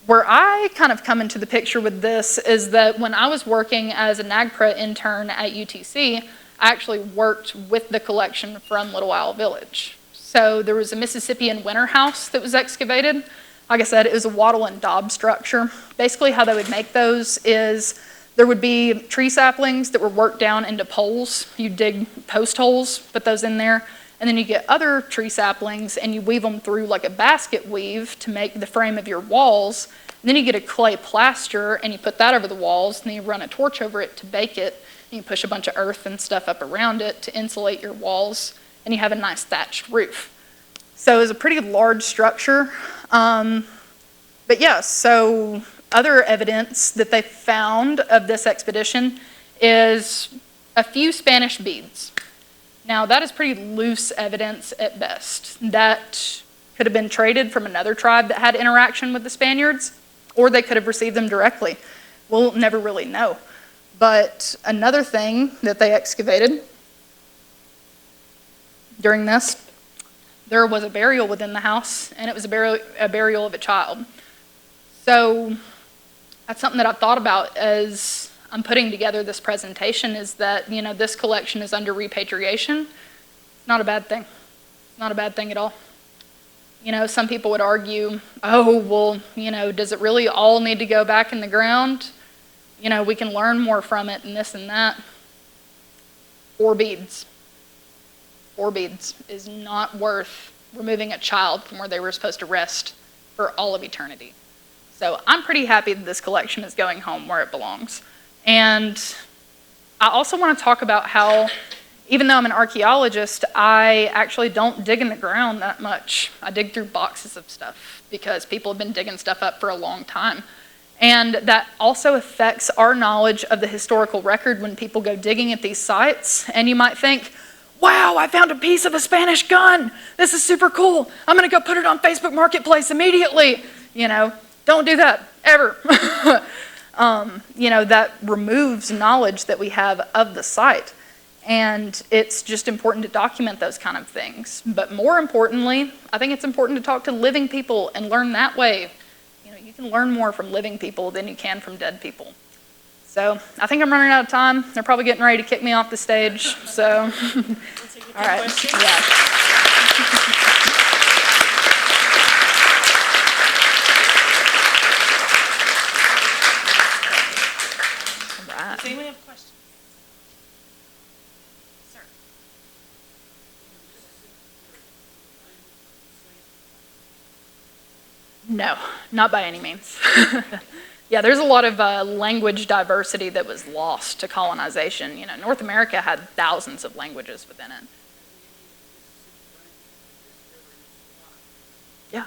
where I kind of come into the picture with this is that when I was working as a NAGPRA intern at UTC, I actually worked with the collection from Little Owl Village. So there was a Mississippian winter house that was excavated. Like I said, it was a wattle and daub structure. Basically how they would make those is there would be tree saplings that were worked down into poles. You dig post holes, put those in there, and then you get other tree saplings and you weave them through like a basket weave to make the frame of your walls. And then you get a clay plaster and you put that over the walls, and then you run a torch over it to bake it. And you push a bunch of earth and stuff up around it to insulate your walls, and you have a nice thatched roof. So it was a pretty large structure. But yeah, so other evidence that they found of this expedition is a few Spanish beads. Now, that is pretty loose evidence at best. That could have been traded from another tribe that had interaction with the Spaniards, or they could have received them directly. We'll never really know. But another thing that they excavated during this, there was a burial within the house, and it was a burial of a child. So that's something that I've thought about as I'm putting together this presentation, is that, you know, this collection is under repatriation. It's not a bad thing. It's not a bad thing at all. You know, some people would argue, oh, well, you know, does it really all need to go back in the ground? You know, we can learn more from it and this and that. 4 beads. 4 beads is not worth removing a child from where they were supposed to rest for all of eternity. So I'm pretty happy that this collection is going home where it belongs. And I also want to talk about how, even though I'm an archaeologist, I actually don't dig in the ground that much. I dig through boxes of stuff because people have been digging stuff up for a long time. And that also affects our knowledge of the historical record when people go digging at these sites. And you might think, wow, I found a piece of a Spanish gun. This is super cool. I'm going to go put it on Facebook Marketplace immediately. You know, don't do that, ever. You know, that removes knowledge that we have of the site. And it's just important to document those kind of things. But more importantly, I think it's important to talk to living people and learn that way. You know, you can learn more from living people than you can from dead people. So I think I'm running out of time. They're probably getting ready to kick me off the stage. So,
We'll take a few
all right.
questions.
Yeah.
Does anyone have questions? Sir.
No, not by any means. Yeah, there's a lot of language diversity that was lost to colonization. You know, North America had thousands of languages within it. Yeah.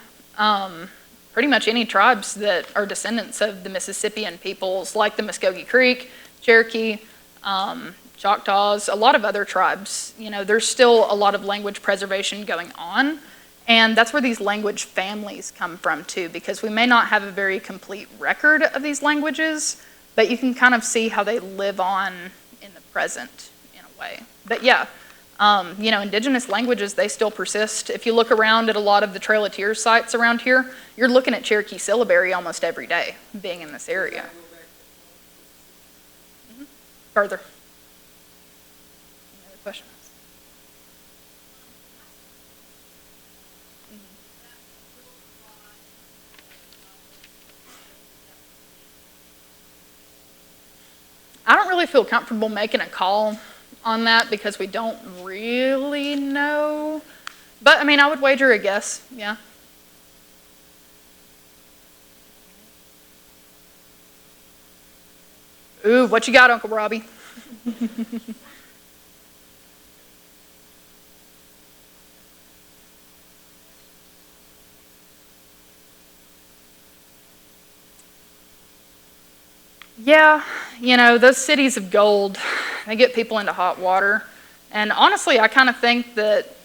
Pretty much any tribes that are descendants of the Mississippian peoples, like the Muskogee Creek, Cherokee, Choctaws, a lot of other tribes, you know, there's still a lot of language preservation going on. And that's where these language families come from too, because we may not have a very complete record of these languages, but you can kind of see how they live on in the present in a way. But yeah, you know, indigenous languages, they still persist. If you look around at a lot of the Trail of Tears sites around here, you're looking at Cherokee syllabary almost every day being in this area. Further. Any other questions? I don't really feel comfortable making a call on that because we don't really know. But I mean, I would wager a guess, yeah. Ooh, what you got, Uncle Robbie? Yeah, you know, those cities of gold, they get people into hot water. And honestly, I kind of think that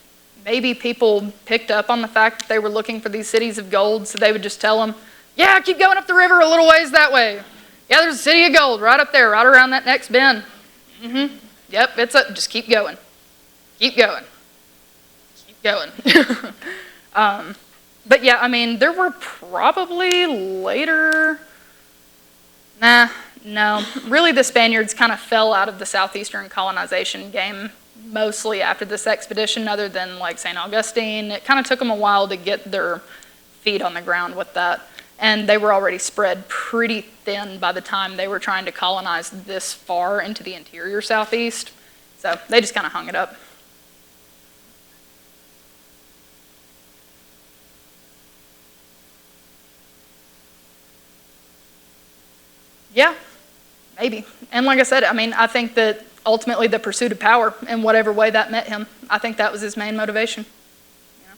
maybe people picked up on the fact that they were looking for these cities of gold, so they would just tell them, yeah, keep going up the river a little ways that way. Yeah, there's a city of gold right up there, right around that next bend. Yep, it's up, just keep going. Keep going. Keep going. But yeah, I mean, there were probably later... No. Really, the Spaniards kind of fell out of the southeastern colonization game mostly after this expedition, other than like St. Augustine. It kind of took them a while to get their feet on the ground with that. And they were already spread pretty thin by the time they were trying to colonize this far into the interior southeast. So they just kind of hung it up. Yeah, maybe. And like I said, I mean, I think that ultimately the pursuit of power in whatever way that met him, I think that was his main motivation. You know?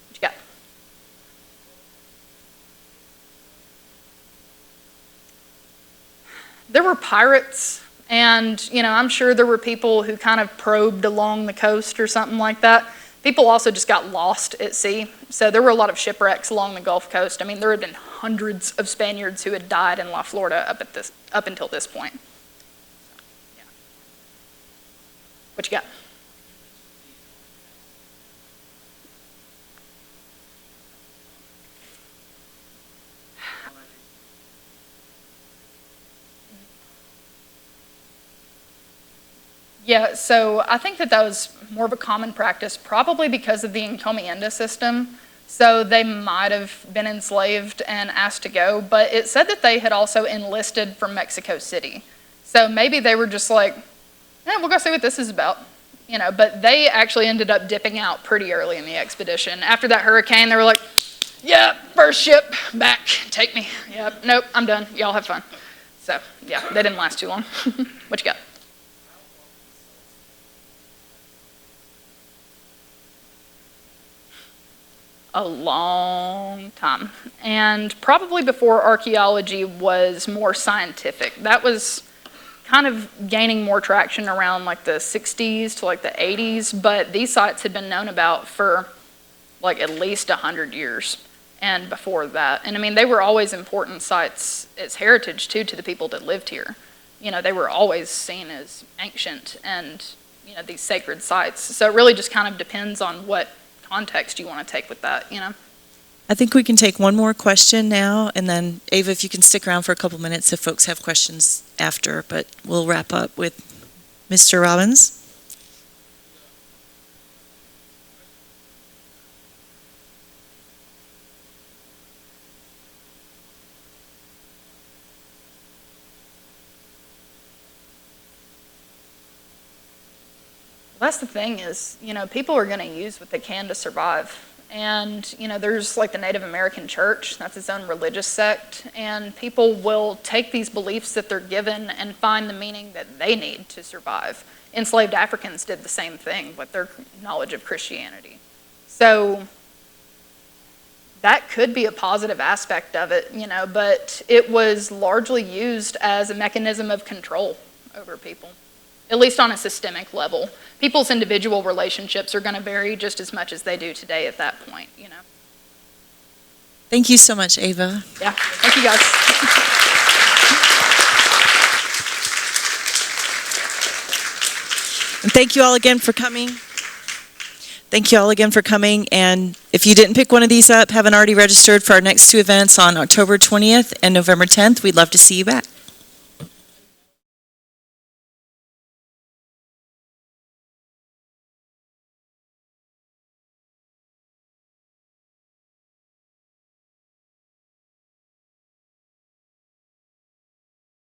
What you got? were pirates, and, you know, I'm sure there were people who kind of probed along the coast or something like that. People also just got lost at sea, so there were a lot of shipwrecks along the Gulf Coast. I mean, there had been hundreds of Spaniards who had died in La Florida up until this point. Yeah. What you got? Yeah, so I think that was more of a common practice, probably because of the encomienda system. So they might have been enslaved and asked to go, but it said that they had also enlisted from Mexico City. So maybe they were just like, we'll go see what this is about. You know, but they actually ended up dipping out pretty early in the expedition. After that hurricane, they were like, yeah, first ship, back, take me. Yep, nope, I'm done, y'all have fun. So, yeah, they didn't last too long. What you got? A long time, and probably before archaeology was more scientific. That was kind of gaining more traction around like the 60s to like the 80s, but these sites had been known about for like at least 100 years and before that. And I mean, they were always important sites as heritage too to the people that lived here. You know, they were always seen as ancient and, you know, these sacred sites. So it really just kind of depends on what context you want to take with that, you know.
I think we can take one more question now, and then Ava, if you can stick around for a couple minutes if folks have questions after, but we'll wrap up with Mr. Robbins.
That's the thing is, you know, people are going to use what they can to survive. And, you know, there's like the Native American church, that's its own religious sect, and people will take these beliefs that they're given and find the meaning that they need to survive. Enslaved Africans did the same thing with their knowledge of Christianity. So that could be a positive aspect of it, you know, but it was largely used as a mechanism of control over people, at least on a systemic level. People's individual relationships are going to vary just as much as they do today at that point, you know.
Thank you so much, Ava.
Yeah, thank you guys.
And thank you all again for coming. Thank you all again for coming. And if you didn't pick one of these up, haven't already registered for our next two events on October 20th and November 10th, we'd love to see you back.